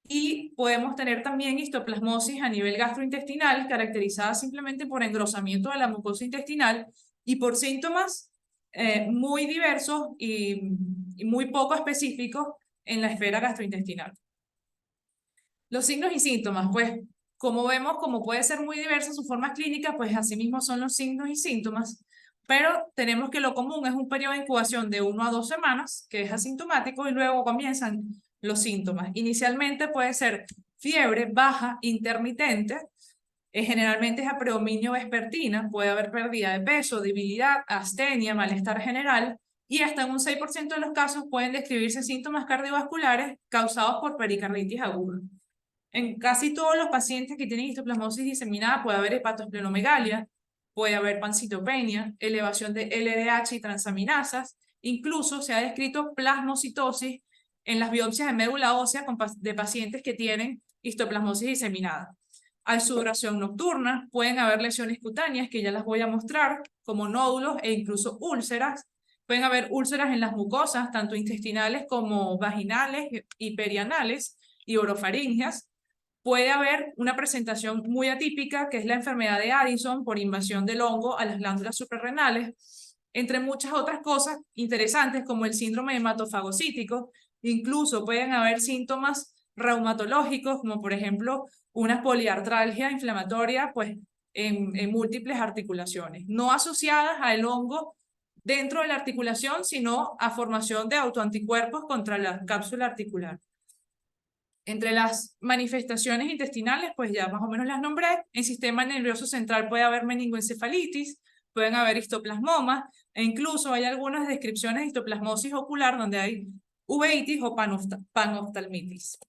y podemos tener también histoplasmosis a nivel gastrointestinal, caracterizada simplemente por engrosamiento de la mucosa intestinal y por síntomas muy diversos y muy poco específicos en la esfera gastrointestinal. Los signos y síntomas, pues, como vemos, como puede ser muy diversa su forma clínica, pues así mismo son los signos y síntomas, pero tenemos que lo común es un periodo de incubación de 1 a 2 semanas, que es asintomático, y luego comienzan los síntomas. Inicialmente puede ser fiebre baja, intermitente, generalmente es a predominio vespertina, puede haber pérdida de peso, debilidad, astenia, malestar general, y hasta en un 6% de los casos pueden describirse síntomas cardiovasculares causados por pericarditis aguda. En casi todos los pacientes que tienen histoplasmosis diseminada puede haber hepatoesplenomegalia, puede haber pancitopenia, elevación de LDH y transaminasas, incluso se ha descrito plasmocitosis en las biopsias de médula ósea de pacientes que tienen histoplasmosis diseminada. Hay sudoración nocturna, pueden haber lesiones cutáneas que ya las voy a mostrar, como nódulos e incluso úlceras. Pueden haber úlceras en las mucosas, tanto intestinales como vaginales y perianales y orofaringeas. Puede haber una presentación muy atípica, que es la enfermedad de Addison por invasión del hongo a las glándulas suprarrenales, entre muchas otras cosas interesantes como el síndrome hematofagocítico. Incluso pueden haber síntomas reumatológicos, como por ejemplo una poliartralgia inflamatoria pues, en múltiples articulaciones, no asociadas al hongo dentro de la articulación, sino a formación de autoanticuerpos contra la cápsula articular. Entre las manifestaciones intestinales, pues ya más o menos las nombré. En sistema nervioso central puede haber meningoencefalitis, pueden haber histoplasmomas, e incluso hay algunas descripciones de histoplasmosis ocular donde hay uveitis o panoftalmitis.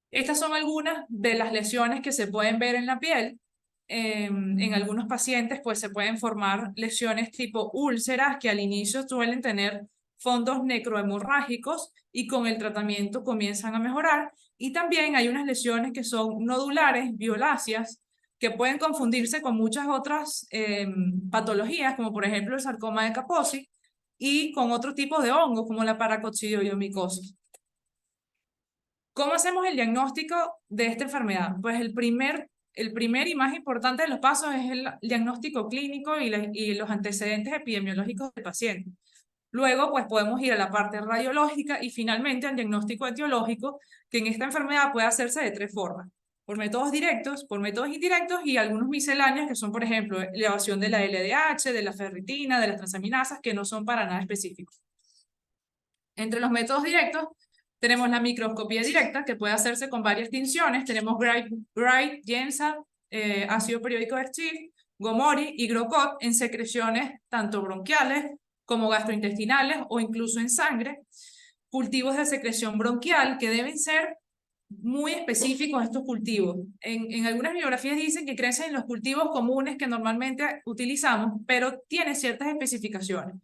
Estas son algunas de las lesiones que se pueden ver en la piel. En algunos pacientes pues se pueden formar lesiones tipo úlceras que al inicio suelen tener fondos necrohemorrágicos y con el tratamiento comienzan a mejorar. Y también hay unas lesiones que son nodulares, violáceas, que pueden confundirse con muchas otras patologías, como por ejemplo el sarcoma de Kaposi, y con otro tipo de hongos, como la paracoccidioidomicosis. ¿Cómo hacemos el diagnóstico de esta enfermedad? Pues el primer y más importante de los pasos es el diagnóstico clínico y los antecedentes epidemiológicos del paciente. Luego, pues podemos ir a la parte radiológica y finalmente al diagnóstico etiológico, que en esta enfermedad puede hacerse de 3 formas: por métodos directos, por métodos indirectos y algunos misceláneos que son, por ejemplo, elevación de la LDH, de la ferritina, de las transaminasas, que no son para nada específicos. Entre los métodos directos tenemos la microscopía directa, que puede hacerse con varias tinciones. Tenemos Wright, Jensen, ácido periódico de Schiff, Gomori y Grocott en secreciones tanto bronquiales como gastrointestinales o incluso en sangre. Cultivos de secreción bronquial que deben ser muy específicos estos cultivos. En algunas bibliografías dicen que crecen en los cultivos comunes que normalmente utilizamos, pero tiene ciertas especificaciones.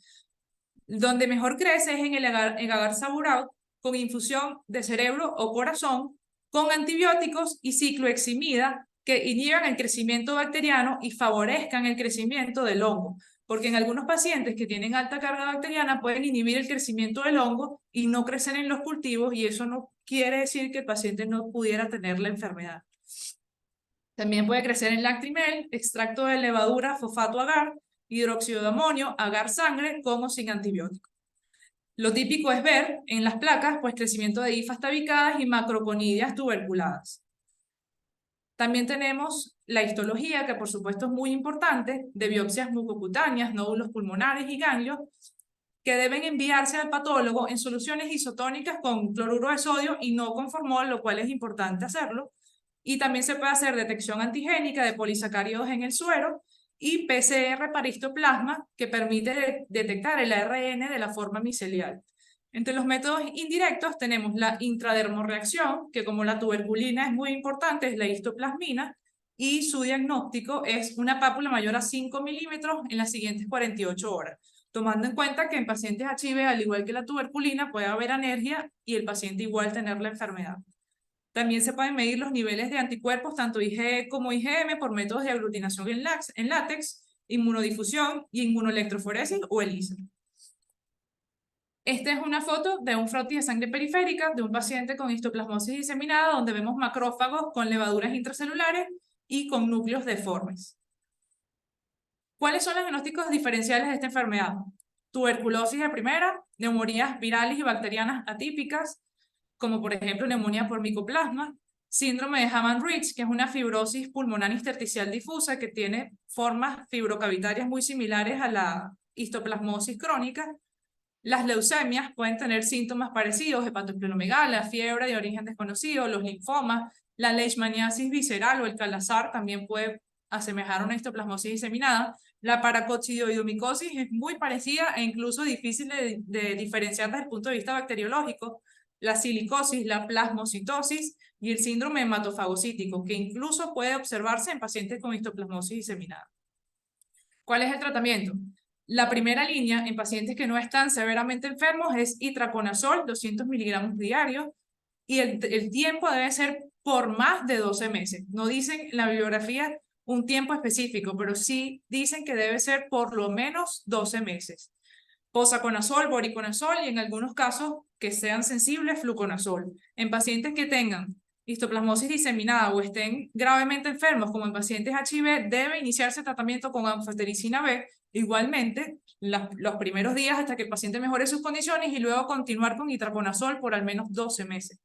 Donde mejor crece es en el agar saburao, con infusión de cerebro o corazón, con antibióticos y cicloheximida que inhiban el crecimiento bacteriano y favorezcan el crecimiento del hongo, porque en algunos pacientes que tienen alta carga bacteriana pueden inhibir el crecimiento del hongo y no crecer en los cultivos, y eso no quiere decir que el paciente no pudiera tener la enfermedad. También puede crecer en lactimel, extracto de levadura, fosfato agar, hidróxido de amonio, agar sangre, con o sin antibiótico. Lo típico es ver en las placas pues crecimiento de hifas tabicadas y macroconidias tuberculadas. También tenemos la histología, que por supuesto es muy importante, de biopsias mucocutáneas, nódulos pulmonares y ganglios, que deben enviarse al patólogo en soluciones isotónicas con cloruro de sodio y no con formol, lo cual es importante hacerlo. Y también se puede hacer detección antigénica de polisacáridos en el suero y PCR para histoplasma, que permite detectar el ARN de la forma micelial. Entre los métodos indirectos tenemos la intradermorreacción, que como la tuberculina es muy importante, es la histoplasmina, y su diagnóstico es una pápula mayor a 5 milímetros en las siguientes 48 horas, tomando en cuenta que en pacientes HIV, al igual que la tuberculina, puede haber alergia y el paciente igual tener la enfermedad. También se pueden medir los niveles de anticuerpos, tanto IgE como IgM, por métodos de aglutinación en látex, inmunodifusión y inmunoelectroforesis o ELISA. Esta es una foto de un frotis de sangre periférica de un paciente con histoplasmosis diseminada, donde vemos macrófagos con levaduras intracelulares y con núcleos deformes. ¿Cuáles son los diagnósticos diferenciales de esta enfermedad? Tuberculosis de primera, neumonías virales y bacterianas atípicas, como por ejemplo neumonía por micoplasma, síndrome de Hammond-Ridge, que es una fibrosis pulmonar intersticial difusa que tiene formas fibrocavitarias muy similares a la histoplasmosis crónica. Las leucemias pueden tener síntomas parecidos, hepatosplenomegalia, fiebre de origen desconocido, los linfomas, la leishmaniasis visceral o el calazar también puede asemejar a una histoplasmosis diseminada. La paracoccidioidomicosis es muy parecida e incluso difícil de diferenciar desde el punto de vista bacteriológico. La silicosis, la plasmocitosis y el síndrome hematofagocítico, que incluso puede observarse en pacientes con histoplasmosis diseminada. ¿Cuál es el tratamiento? La primera línea en pacientes que no están severamente enfermos es itraconazol, 200 miligramos diarios, y el tiempo debe ser por más de 12 meses. No dicen en la bibliografía un tiempo específico, pero sí dicen que debe ser por lo menos 12 meses. Posaconazol, voriconazol y en algunos casos que sean sensibles, fluconazol. En pacientes que tengan histoplasmosis diseminada o estén gravemente enfermos, como en pacientes HIV, debe iniciarse tratamiento con anfotericina B, igualmente los primeros días hasta que el paciente mejore sus condiciones y luego continuar con itraconazol por al menos 12 meses.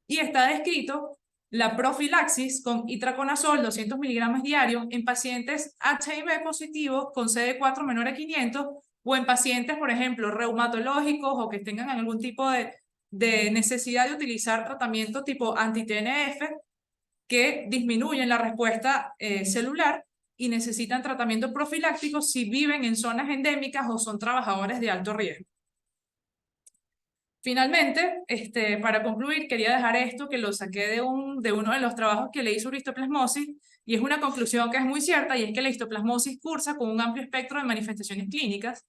Y está descrito la profilaxis con itraconazol 200 miligramos diarios en pacientes HIV positivos con CD4 menor a 500 o en pacientes, por ejemplo, reumatológicos o que tengan algún tipo de necesidad de utilizar tratamiento tipo anti-TNF que disminuyen la respuesta celular y necesitan tratamiento profiláctico si viven en zonas endémicas o son trabajadores de alto riesgo. Finalmente, para concluir, quería dejar esto que lo saqué de uno de los trabajos que leí sobre histoplasmosis, y es una conclusión que es muy cierta, y es que la histoplasmosis cursa con un amplio espectro de manifestaciones clínicas.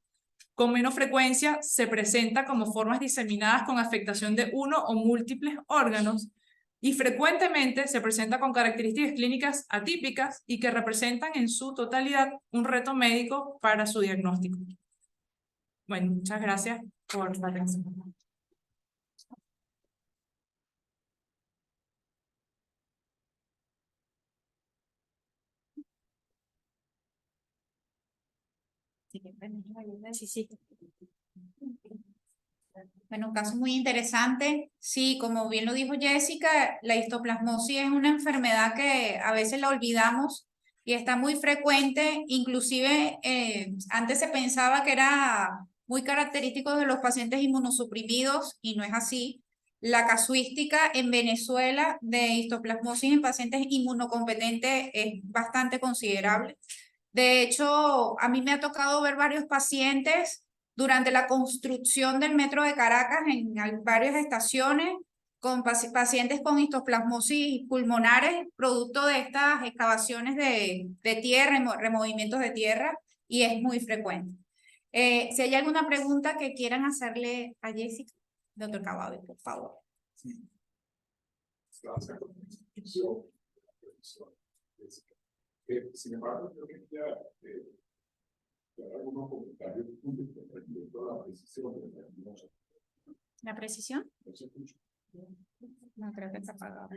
Con menos frecuencia se presenta como formas diseminadas con afectación de uno o múltiples órganos, y frecuentemente se presenta con características clínicas atípicas y que representan en su totalidad un reto médico para su diagnóstico. Bueno, muchas gracias por la atención. Sí, sí. Bueno, un caso muy interesante. Sí, como bien lo dijo Jessica, la histoplasmosis es una enfermedad que a veces la olvidamos y está muy frecuente. Inclusive antes se pensaba que era muy característico de los pacientes inmunosuprimidos y no es así. La casuística en Venezuela de histoplasmosis en pacientes inmunocompetentes es bastante considerable. De hecho, a mí me ha tocado ver varios pacientes durante la construcción del metro de Caracas en varias estaciones con pacientes con histoplasmosis pulmonares, producto de estas excavaciones de tierra, removimientos de tierra, y es muy frecuente. Si hay alguna pregunta que quieran hacerle a Jessica, doctor Cavabe, por favor. Gracias. Sin embargo, yo quería dar algunos comentarios respecto a la precisión de la diagnóstico. ¿La precisión? ¿No se escucha? No, creo que está apagado.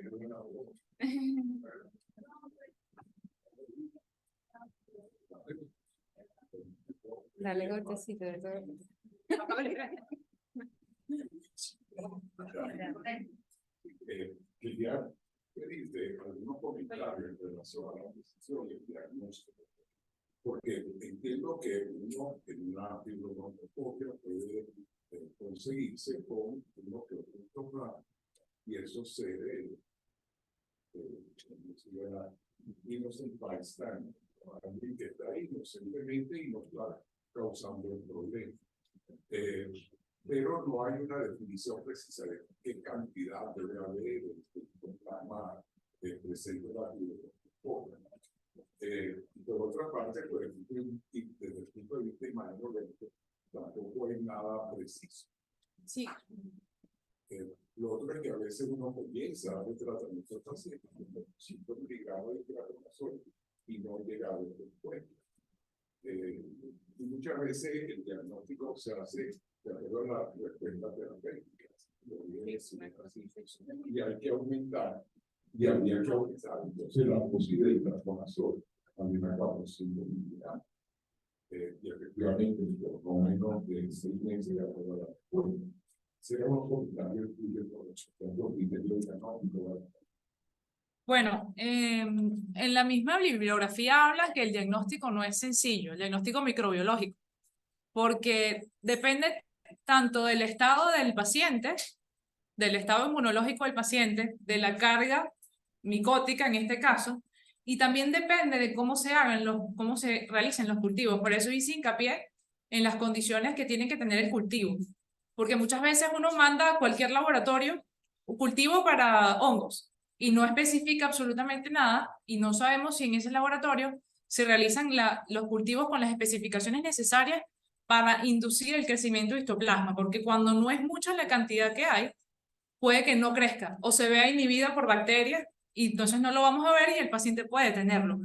Dale golpecito de todo. Quería pedirte algunos comentarios en relación a la precisión y el diagnóstico. Porque entiendo que uno en una fibrobroncoscopia puede conseguirse con uno que otro plan, y eso se llama innocent bystander, alguien que está inocentemente y no está causando el problema. Pero no hay una definición precisa de qué cantidad debe haber el programa presente la por otra parte, pues, desde el punto de vista imaginológico, tampoco es nada preciso. Sí. Lo otro es que a veces uno comienza a dar tratamiento paciente con síntomas ligados de corazón y no llegado después. Y muchas veces el diagnóstico se hace de acuerdo a la respuesta terapéutica. Y hay que aumentar, y habría que aumentar entonces la posibilidad de transformación. También acabamos siendo limitado. Y efectivamente, por lo menos de 6 meses de acuerdo a la respuesta. Será un comentario tuyo por el criterio diagnóstico. Bueno, en la misma bibliografía habla que el diagnóstico no es sencillo, el diagnóstico microbiológico, porque depende tanto del estado del paciente, del estado inmunológico del paciente, de la carga micótica en este caso, y también depende de cómo se cómo se realicen los cultivos. Por eso hice hincapié en las condiciones que tiene que tener el cultivo, porque muchas veces uno manda a cualquier laboratorio un cultivo para hongos y no especifica absolutamente nada y no sabemos si en ese laboratorio se realizan los cultivos con las especificaciones necesarias para inducir el crecimiento de histoplasma, porque cuando no es mucha la cantidad que hay, puede que no crezca o se vea inhibida por bacterias y entonces no lo vamos a ver y el paciente puede tenerlo.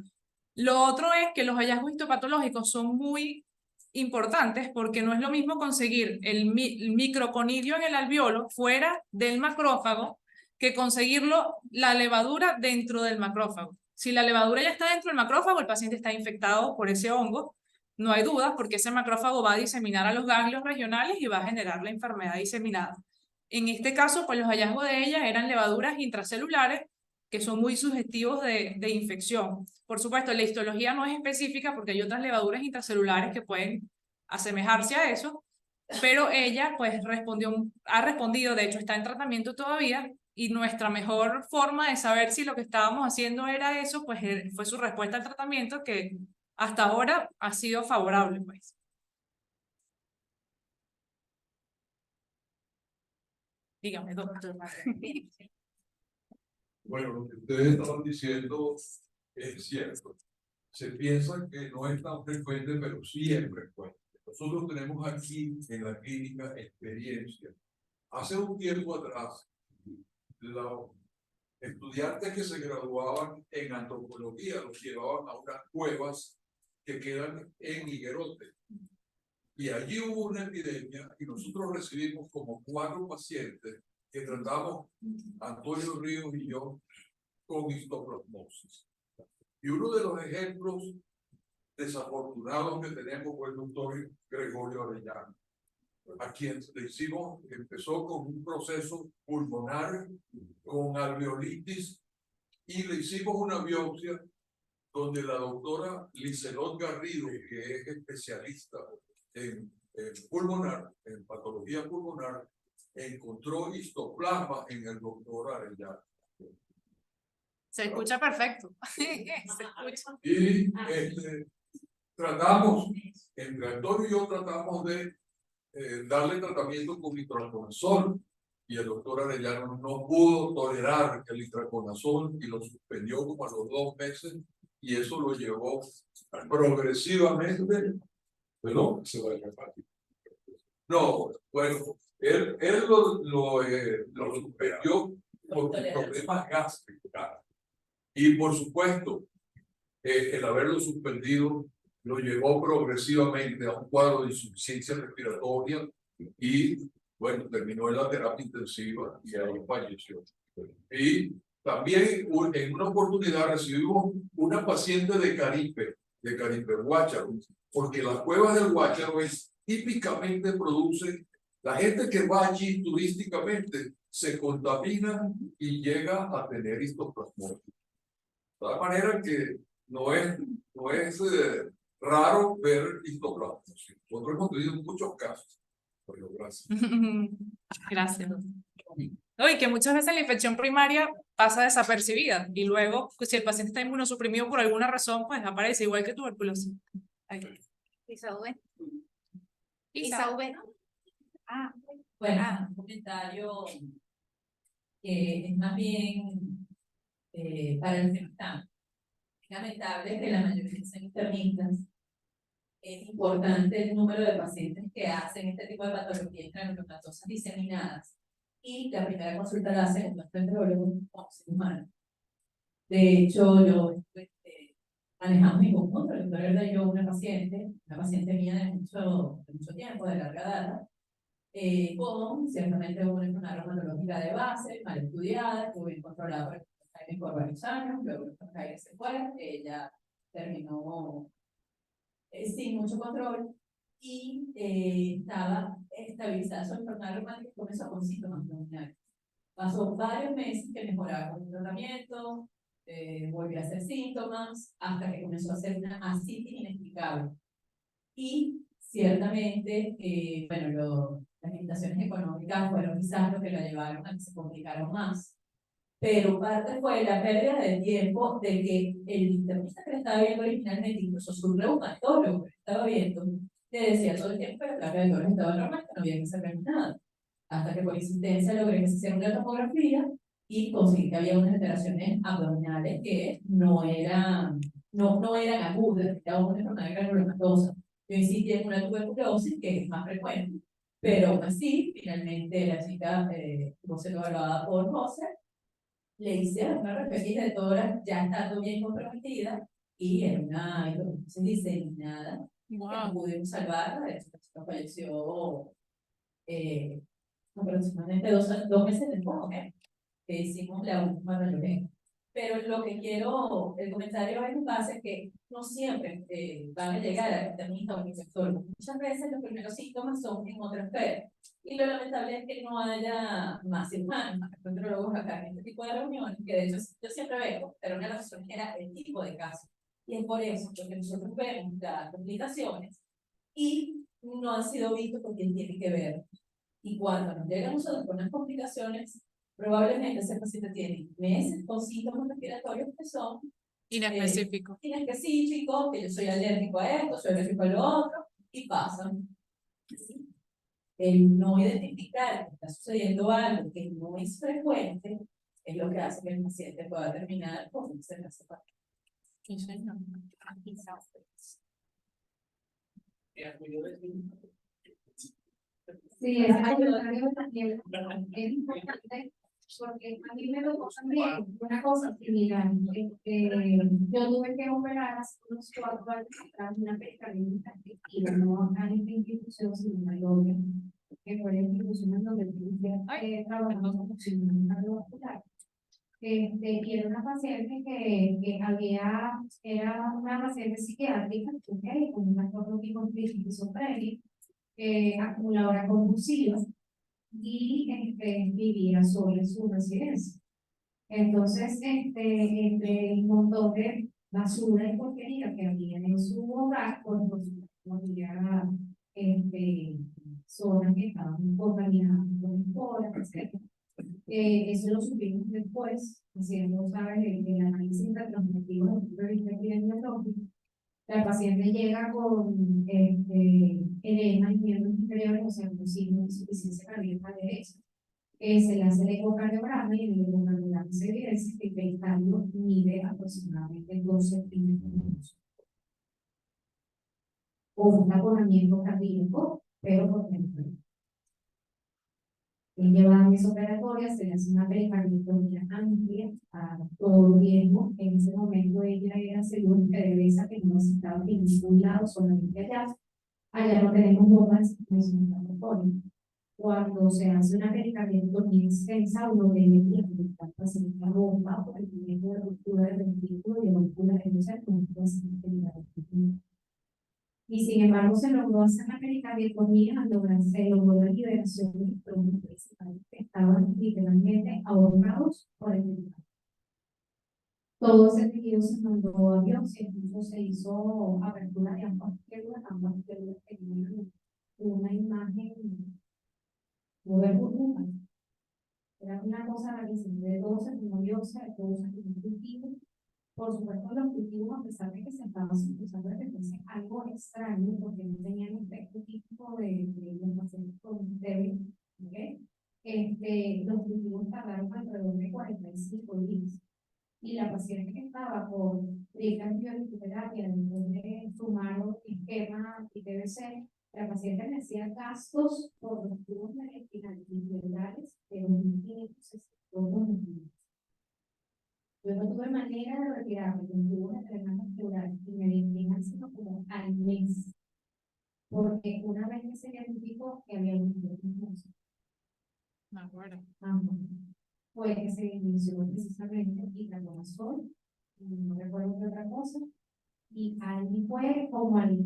Lo otro es que los hallazgos histopatológicos son muy importantes porque no es lo mismo conseguir el microconidio en el alveolo fuera del macrófago que conseguirlo la levadura dentro del macrófago. Si la levadura ya está dentro del macrófago, el paciente está infectado por ese hongo, no hay dudas porque ese macrófago va a diseminar a los ganglios regionales y va a generar la enfermedad diseminada. En este caso, pues los hallazgos de ellas eran levaduras intracelulares que son muy sugestivos de infección. Por supuesto, la histología no es específica porque hay otras levaduras intracelulares que pueden asemejarse a eso, pero ella pues ha respondido, de hecho está en tratamiento todavía, y nuestra mejor forma de saber si lo que estábamos haciendo era eso, pues fue su respuesta al tratamiento que hasta ahora ha sido favorable, pues. Dígame, doctor. Bueno, lo que ustedes estaban diciendo es cierto. Se piensa que no es tan frecuente, pero siempre es frecuente. Nosotros tenemos aquí en la clínica experiencia. Hace un tiempo atrás, los estudiantes que se graduaban en antropología los llevaban a unas cuevas que quedan en Higuerote. Y allí hubo una epidemia y nosotros recibimos como 4 pacientes que tratamos, Antonio Ríos y yo, con histoplasmosis. Y uno de los ejemplos desafortunados que tenemos fue el doctor Gregorio Arellano, a quien le hicimos, empezó con un proceso pulmonar con alveolitis y le hicimos una biopsia donde la doctora Liselot Garrido, que es especialista en pulmonar, en patología pulmonar, encontró histoplasma en el doctor Arellano. Se escucha perfecto. Se escucha. Y tratamos, entre Antonio y yo tratamos de darle tratamiento con itraconazol y el doctor Arellano no pudo tolerar el itraconazol y lo suspendió como a los 2 meses y eso lo llevó progresivamente. ¿Perdón? Se va a repartir. No, bueno, él lo suspendió por problemas gástricos. Y por supuesto, el haberlo suspendido lo llevó progresivamente a un cuadro de insuficiencia respiratoria y, bueno, terminó en la terapia intensiva y ahí falleció. Y también en una oportunidad recibimos una paciente de Caripe Guácharo, porque las cuevas del Guácharo típicamente producen, la gente que va allí turísticamente se contamina y llega a tener histoplasmosis. De tal manera que no es raro ver histoplasmosis. Nosotros hemos tenido muchos casos. Pero gracias. Gracias. Oye, que muchas veces la infección primaria pasa desapercibida y luego, pues, si el paciente está inmunosuprimido por alguna razón, pues aparece igual que tuberculosis. Ahí. ISAV. ISAV. ISAV, ¿no? Ah, Bueno, Ah. un comentario que es más bien para los que no están. Es lamentable que la mayoría sean internistas. Es importante el número de pacientes que hacen este tipo de patologías granulomatosas diseminadas. Y la primera consulta la hacen en nuestro enterólogo como cirujano. De hecho, yo manejamos en conjunto, el doctor Herda y yo, una paciente mía de mucho tiempo, de larga data, con ciertamente una enfermedad reumatológica de base, mal estudiada, estuvo bien controlada por el Jaime por varios años, luego el doctor Jaime se fue, ella terminó sin mucho control y estaba estabilizada su enfermedad reumática y comenzó con síntomas abdominales. Pasó varios meses que mejoraba con el tratamiento, volvió a hacer síntomas, hasta que comenzó a hacer una ascitis inexplicable. Y ciertamente, bueno, las limitaciones económicas fueron quizás lo que la llevaron a que se complicaron más. Pero parte fue la pérdida de tiempo de que el internista que le estaba viendo originalmente, incluso su reumatólogo que le estaba viendo, le decía todo el tiempo que la placa de tórax estaba normal, que no había que hacer nada. Hasta que por insistencia logré que se hiciera una tomografía y conseguí que había unas alteraciones abdominales que no eran agudas, era una enfermedad granulomatosa. Yo insistí en una tuberculosis que es más frecuente, pero aún así, finalmente la chica tuvo ser evaluada por José, le hice una repetida de tórax ya estando bien comprometida y en una hidrofusión diseminada que no pudimos salvarla. De hecho, la chica falleció aproximadamente dos meses después, que hicimos la última radiografía. Pero lo que quiero, el comentario en base es que no siempre van a llegar al internista o al infectólogo. Muchas veces los primeros síntomas son en otra esfera. Y lo lamentable es que no haya más cirujanos, más gastroenterólogos acá en este tipo de reuniones, que de hecho yo siempre veo, pero una de las razones era el tipo de caso. Y es por eso que nosotros vemos las complicaciones y no han sido vistos por quien tiene que ver. Y cuando nos llegan nosotros con las complicaciones, probablemente ese paciente tiene meses con síntomas respiratorios que son Inespecífico. inespecíficos, que yo soy alérgico a esto, soy alérgico a lo otro, y pasan. El no identificar que está sucediendo algo que no es frecuente es lo que hace que el paciente pueda terminar con un CNS. Sí, señor. Sí, ese comentario también es importante porque a mí me tocó también una cosa similar. Yo tuve que operar hace unos 4 años atrás una pericarditis activa, no acá en esta institución, sino en Londres, que fue la institución en donde estuve trabajando como cirujano cardiovascular. Y era una paciente era una paciente psiquiátrica, con un trastorno tipo de esquizofrenia, acumuladora convulsiva y vivía sobre su residencia. Entonces, entre el montón de basura y porquería que había en su hogar, pues por supuesto había zonas que estaban contaminadas con esporas, etc. Eso lo supimos después, haciendo, ¿sabes?, el análisis intratransmitivo del punto de vista epidemiológico. La paciente llega con edema y miembros inferiores, o sea, con signos de insuficiencia cardíaca derecha. Se le hace el ecocardiograma y en el ecocardiograma se evidencia que el peritario mide aproximadamente 12 centímetros. O un taponamiento cardíaco, pero por dentro. Lleva a operatoria, se le hace una pericardiotomía amplia a todo riesgo. En ese momento ella era según PDVSA, que no necesitaba en ningún lado, solamente allá. Allá no tenemos bombas, no es un laboratorio. Cuando se hace una pericardiotomía extensa, uno debe identificar paciente la bomba por el riesgo de ruptura del ventrículo y de ruptura del útero con un paciente pericardiotomía. Y sin embargo se logró hacer la pericardiotomía, se logró la liberación de los trómbos principales que estaban literalmente ahorcados por el pericardio. Todo ese tejido se mandó a biopsia, incluso se hizo apertura de ambas células tenían una imagen muy burbuja. Era una cosa rarísima, de todo se tomó biopsia, de todo se tomó cultivo. Por supuesto, los cultivos, a pesar de que se estaban sospechando de que fuese algo extraño, porque no tenían efecto típico de los pacientes con TB, ¿ok? Los cultivos tardaron alrededor de 45 días. Y la paciente que estaba por riesgo de terapia, después de sumar esquema y TBC, la paciente le hacía gastos por los tubos intestinales de 2.562 millones. Yo no tuve manera de retirarme con tubos de drenaje pleural y medicinas, sino como al mes. Porque una vez que se identificó que había un diagnóstico, Me acuerdo. fue que se inició precisamente itraconazol, no recuerdo qué otra cosa, y ahí fue como al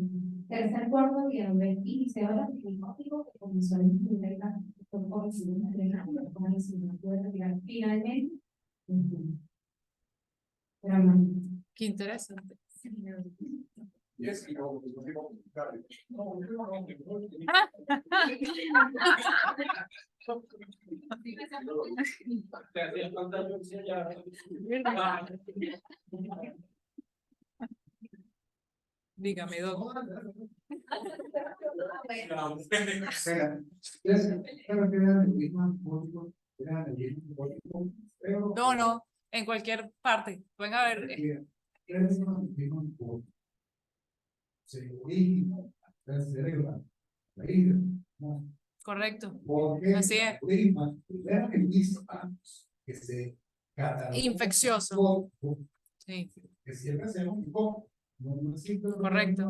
tercer cuarto día donde inició el antibiótico que comenzó a incluir el por no pude retirar finalmente. Pero no. Qué interesante. Y es que no, no tengo comentarios. Dígame, Doc. No, no, en cualquier parte. Venga a ver. Correcto. Así es. Infeccioso. Sí. Correcto.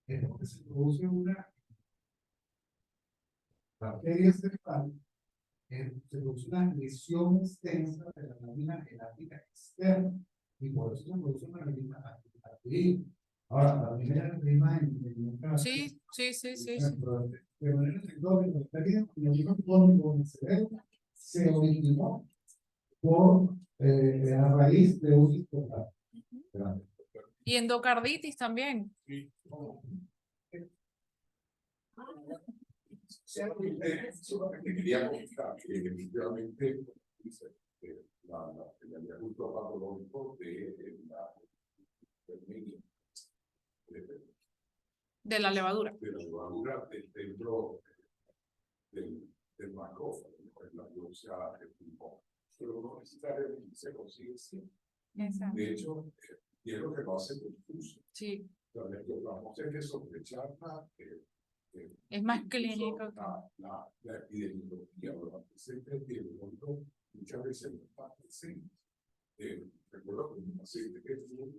Es porque se produce una bacteria cerebral, se produce una lesión extensa de la lámina elástica externa y por eso se produce una lámina adquirida. Ahora, la primera prima en un caso. Sí. Pero en el sector de la bacteria, el crónico en el cerebro se originó por a raíz de un importante. Y endocarditis también. Solamente quería comentar que definitivamente el diagnóstico patológico de la De la levadura. dentro del macrófago, la biopsia del pulmón. Pero no necesariamente se consigue siempre. Exacto. De hecho, y es lo que lo hace confuso. Sí. Lo que vamos a hacer es sospechar Es más clínico. La epidemiología o los antecedentes epidemiológicos muchas veces no están presentes. Recuerdo que un paciente que tuvo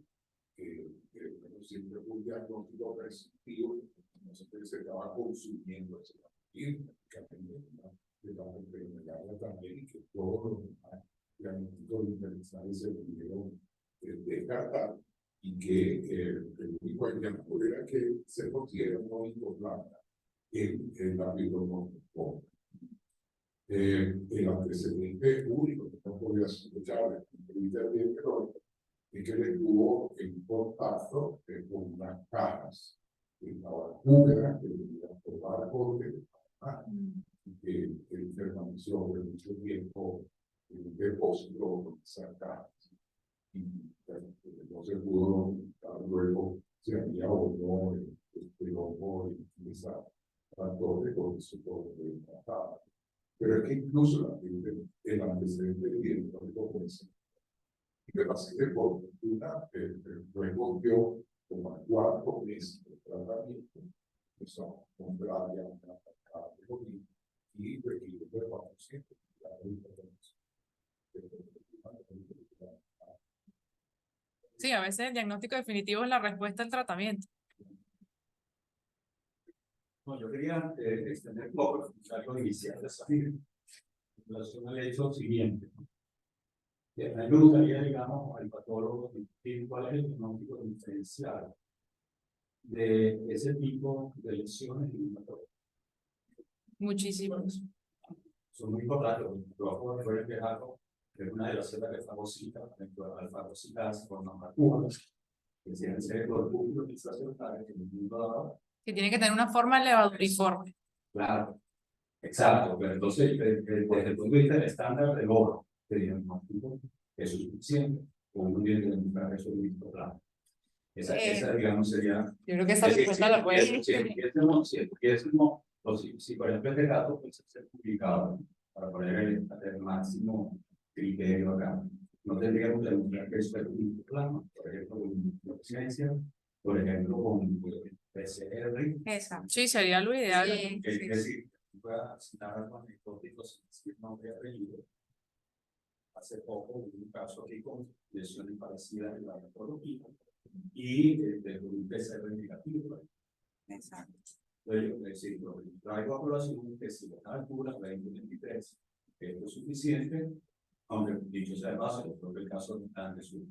siempre fue un diagnóstico receptivo, no sé qué se estaba consumiendo ese paciente, de la enfermedad también, y que todos los diagnósticos interesantes se pudieron descartar, y que el único ejemplo era que se considera un único planta en la biblioteca. El antecedente único que no podía sospechar es que le tuvo en contacto con unas caras que estaban húmedas, que venían por barco, que permaneció por mucho tiempo en un depósito con esas caras. Y no se pudo luego si había o no hongo y esa factor con eso todo tratado. Pero es que incluso el antecedente epidemiológico y que paciente por fortuna luego dio como 4 meses de tratamiento, que son contrarias a una categoría y requiere de 400. Sí, a veces el diagnóstico definitivo es la respuesta al tratamiento. No, yo quería extender un poco el comentario inicial de Samir en relación al hecho siguiente. A mí me gustaría, digamos, al patólogo decir cuál es el diagnóstico diferencial de ese tipo de lesiones inflamatorias. Muchísimos. Son muy importantes. Luego fue el quejado de una de las células que fagocita, alfa-fagocitas con las vacunas, que se hace por público que en el mundo dado. Que tiene que tener una forma levaduriforme. Claro. Exacto, pero entonces, desde el punto de vista del estándar del oro, de diagnóstico, eso es suficiente, o uno tiene que demostrar eso en visto claro. Esa, digamos, sería. Yo creo que esa Es decir, respuesta la puede. si por ejemplo este dato puede ser publicado para poner el máximo criterio acá, no tendríamos que demostrar que eso es un plano, por ejemplo, con ciencia, por ejemplo, con PCR. Exacto. Sí, sería lo ideal. Es decir, pueda citar con anecdóticos sin decir nombre y apellido. Hace poco hubo un caso aquí con lesiones parecidas en la neurología y de un PCR negativo. Exacto. Es decir, traigo a colación que si la altura 2023 esto es suficiente, aunque dicho sea de paso, yo creo que el caso no está de su,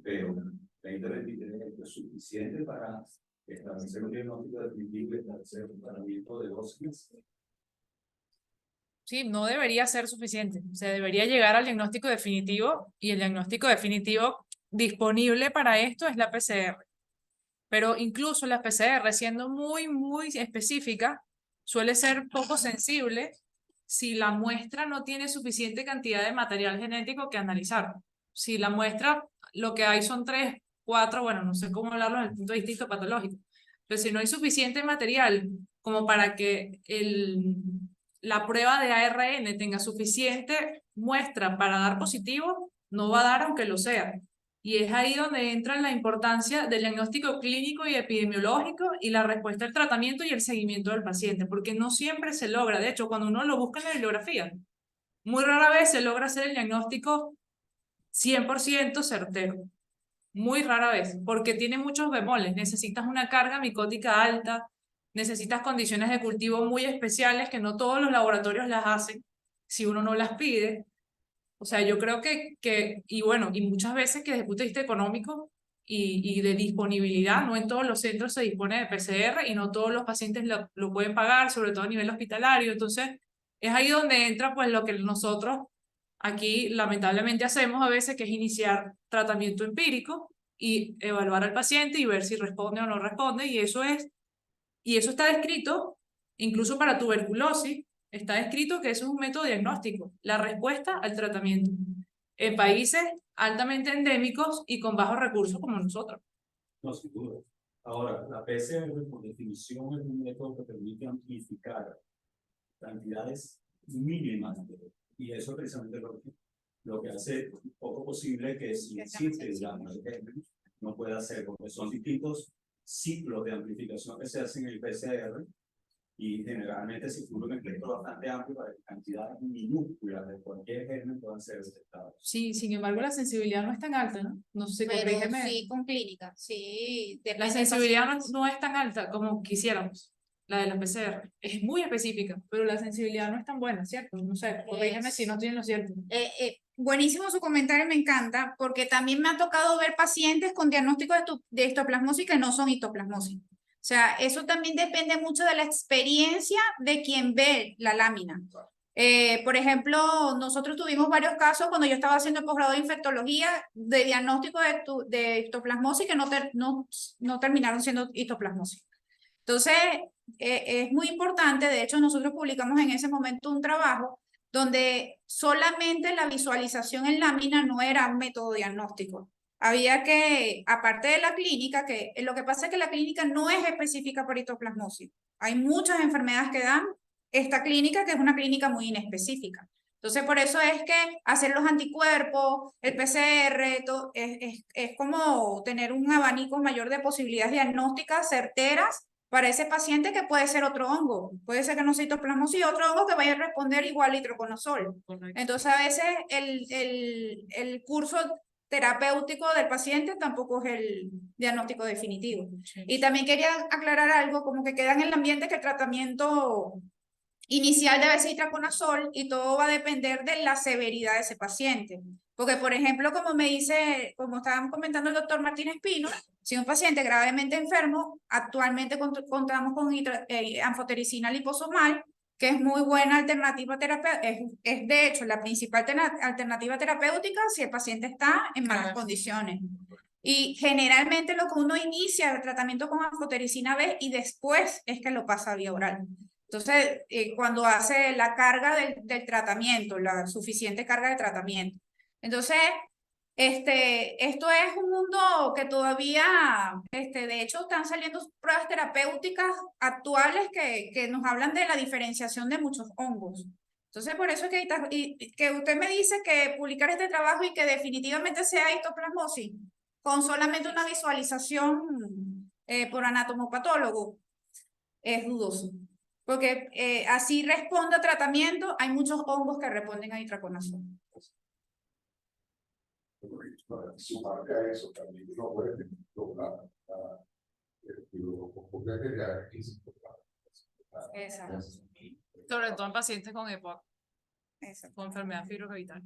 pero 2023 esto es suficiente para establecer un diagnóstico definitivo y establecer un tratamiento de dosis. Sí, no debería ser suficiente. Se debería llegar al diagnóstico definitivo y el diagnóstico definitivo disponible para esto es la PCR. Pero incluso la PCR, siendo muy específica, suele ser poco sensible si la muestra no tiene suficiente cantidad de material genético que analizar. Si la muestra, lo que hay son 3, 4, bueno, no sé cómo hablarlo desde el punto de vista patológico, pero si no hay suficiente material como para que la prueba de ARN tenga suficiente muestra para dar positivo, no va a dar aunque lo sea. Y es ahí donde entra la importancia del diagnóstico clínico y epidemiológico y la respuesta al tratamiento y el seguimiento del paciente, porque no siempre se logra. De hecho, cuando uno lo busca en la bibliografía, muy rara vez se logra hacer el diagnóstico 100% certero. Muy rara vez, porque tiene muchos bemoles. Necesitas una carga micótica alta, necesitas condiciones de cultivo muy especiales que no todos los laboratorios las hacen si uno no las pide. O sea, yo creo y bueno, y muchas veces que desde el punto de vista económico y de disponibilidad, no en todos los centros se dispone de PCR y no todos los pacientes lo pueden pagar, sobre todo a nivel hospitalario. Entonces, es ahí donde entra pues lo que nosotros aquí lamentablemente hacemos a veces, que es iniciar tratamiento empírico y evaluar al paciente y ver si responde o no responde, y eso está descrito incluso para tuberculosis. Está descrito que eso es un método diagnóstico, la respuesta al tratamiento, en países altamente endémicos y con bajos recursos como nosotros. No, sin duda. Ahora, la PCR, por definición, es un método que permite amplificar cantidades mínimas, y eso precisamente lo que hace poco posible que si existe, digamos, no pueda hacer, porque son distintos ciclos de amplificación que se hacen en el PCR, y generalmente se cubre un espectro bastante amplio para que cantidades minúsculas de cualquier germen puedan ser detectadas. Sí, sin embargo, la sensibilidad no es tan alta, ¿no? No sé, corrígeme. Sí, con clínica, sí. La sensibilidad no es tan alta como quisiéramos. La de la PCR es muy específica, pero la sensibilidad no es tan buena, ¿cierto? No sé, corrígeme si no estoy en lo cierto. Buenísimo su comentario, me encanta, porque también me ha tocado ver pacientes con diagnóstico de histoplasmosis que no son histoplasmosis. O sea, eso también depende mucho de la experiencia de quien ve la lámina. Por ejemplo, nosotros tuvimos varios casos cuando yo estaba haciendo el posgrado de infectología de diagnóstico de histoplasmosis que no terminaron siendo histoplasmosis. Entonces, es muy importante, de hecho nosotros publicamos en ese momento un trabajo donde solamente la visualización en lámina no era un método diagnóstico. Había que, aparte de la clínica, que lo que pasa es que la clínica no es específica para histoplasmosis. Hay muchas enfermedades que dan esta clínica, que es una clínica muy inespecífica. Entonces, por eso es que hacer los anticuerpos, el PCR, todo, es como tener un abanico mayor de posibilidades diagnósticas certeras para ese paciente, que puede ser otro hongo. Puede ser que no sea histoplasmosis y otro hongo que vaya a responder igual a itraconazol. Entonces, a veces el curso terapéutico del paciente tampoco es el diagnóstico definitivo. Sí. Y también quería aclarar algo, como que queda en el ambiente que el tratamiento inicial debe ser itraconazol y todo va a depender de la severidad de ese paciente. Porque, por ejemplo, como estábamos comentando el doctor Martínez Pino, si un paciente gravemente enfermo, actualmente contamos con anfotericina liposomal, que es muy buena alternativa terapéutica, es de hecho la principal alternativa terapéutica si el paciente está en malas condiciones. Y generalmente lo que uno inicia el tratamiento con anfotericina B y después es que lo pasa a vía oral. Entonces, cuando hace la carga del tratamiento, la suficiente carga de tratamiento. Entonces, esto es un mundo que todavía, de hecho, están saliendo pruebas terapéuticas actuales que nos hablan de la diferenciación de muchos hongos. Entonces, por eso es que usted me dice que publicar este trabajo y que definitivamente sea histoplasmosis, con solamente una visualización por anatomopatólogo, es dudoso. Porque así responde a tratamiento, hay muchos hongos que responden a itraconazol. Para sumarte a eso, también uno puede lograr Exacto. Sobre todo en pacientes con EPOC, Exacto. con enfermedad fibrovital.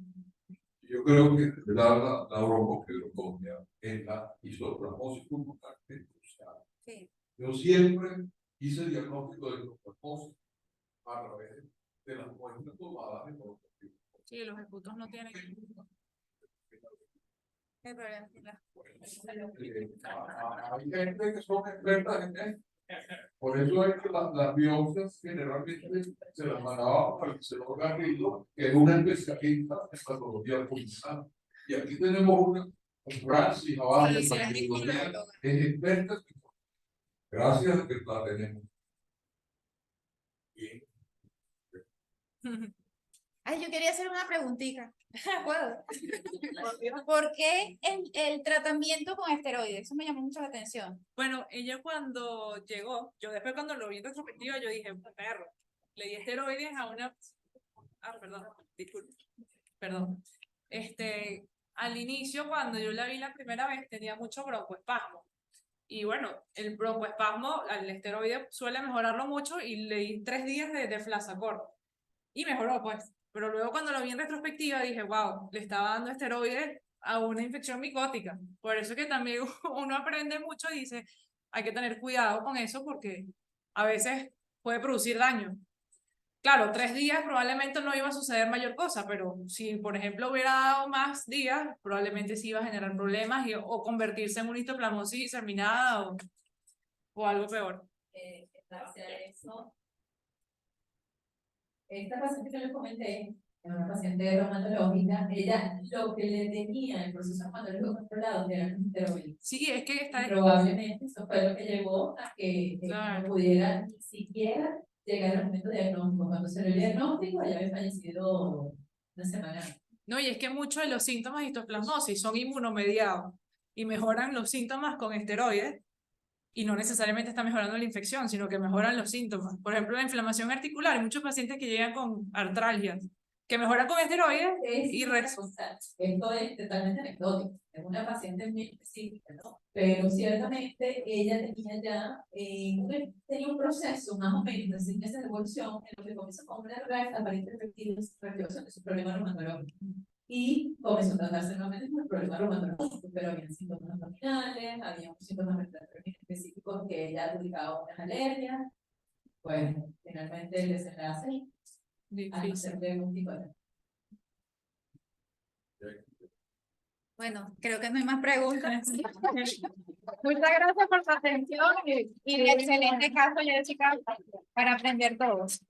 Yo creo que la broncofibroscopia es la histoplasmosis pulmonar crucial. Sí. Yo siempre hice diagnóstico de histoplasmosis a través de las muestras tomadas en broncofibroscopia. Sí, los esputos no tienen. Hay gente que son expertas en esto. Por eso es que las biopsias generalmente se las mandaba para el senador Garrido, que es una especialista en patología pulmonar. Y aquí tenemos una, Francis abajo, Sí, sí, es experta. Gracias a que la tenemos. Bien. Ay, yo quería hacer una preguntita. ¿Puedo? ¿Por qué el tratamiento con esteroides? Eso me llamó mucho la atención. Bueno, ella cuando llegó, yo después cuando lo vi en retrospectiva, yo dije, perro, le di esteroides a una... Ah, perdón, disculpe. Perdón. Al inicio, cuando yo la vi la primera vez, tenía mucho broncoespasmo. Y bueno, el broncoespasmo, al esteroide suele mejorarlo mucho y le di 3 días de Flazacort. Y mejoró, pues. Pero luego cuando lo vi en retrospectiva dije, wow, le estaba dando esteroides a una infección micótica. Por eso que también uno aprende mucho y dice, hay que tener cuidado con eso porque a veces puede producir daño. Claro, 3 días probablemente no iba a suceder mayor cosa, pero si, por ejemplo, hubiera dado más días, probablemente sí iba a generar problemas o convertirse en una histoplasmosis diseminada o algo peor. Eso, esta paciente que les comenté, una paciente reumatológica, ella lo que le tenía el proceso reumatológico controlado era el esteroide. Sí, es que está... Probablemente eso fue lo que llevó a que no pudiera ni siquiera llegar al momento de diagnóstico. Cuando se dio el diagnóstico, ella había fallecido una semana. No, y es que muchos de los síntomas de histoplasmosis son inmunomediados y mejoran los síntomas con esteroides y no necesariamente está mejorando la infección, sino que mejoran los síntomas. Por ejemplo, la inflamación articular, hay muchos pacientes que llegan con artralgias, que mejoran con esteroides y resulta. Esto es totalmente anecdótico, es una paciente muy específica, ¿no? Pero ciertamente ella tenía ya, tenía un proceso más o menos de 6 meses de evolución en lo que comenzó con una aparente reactivación de su problema reumatológico. Y comenzó a tratarse nuevamente con el problema reumatológico, pero había síntomas abdominales, había unos síntomas respiratorios específicos que ella adjudicaba unas alergias. Bueno, finalmente el desenlace al hacer diagnóstico. Bueno, creo que no hay más preguntas. Muchas gracias por su atención y el excelente caso, Jessica, para aprender todos.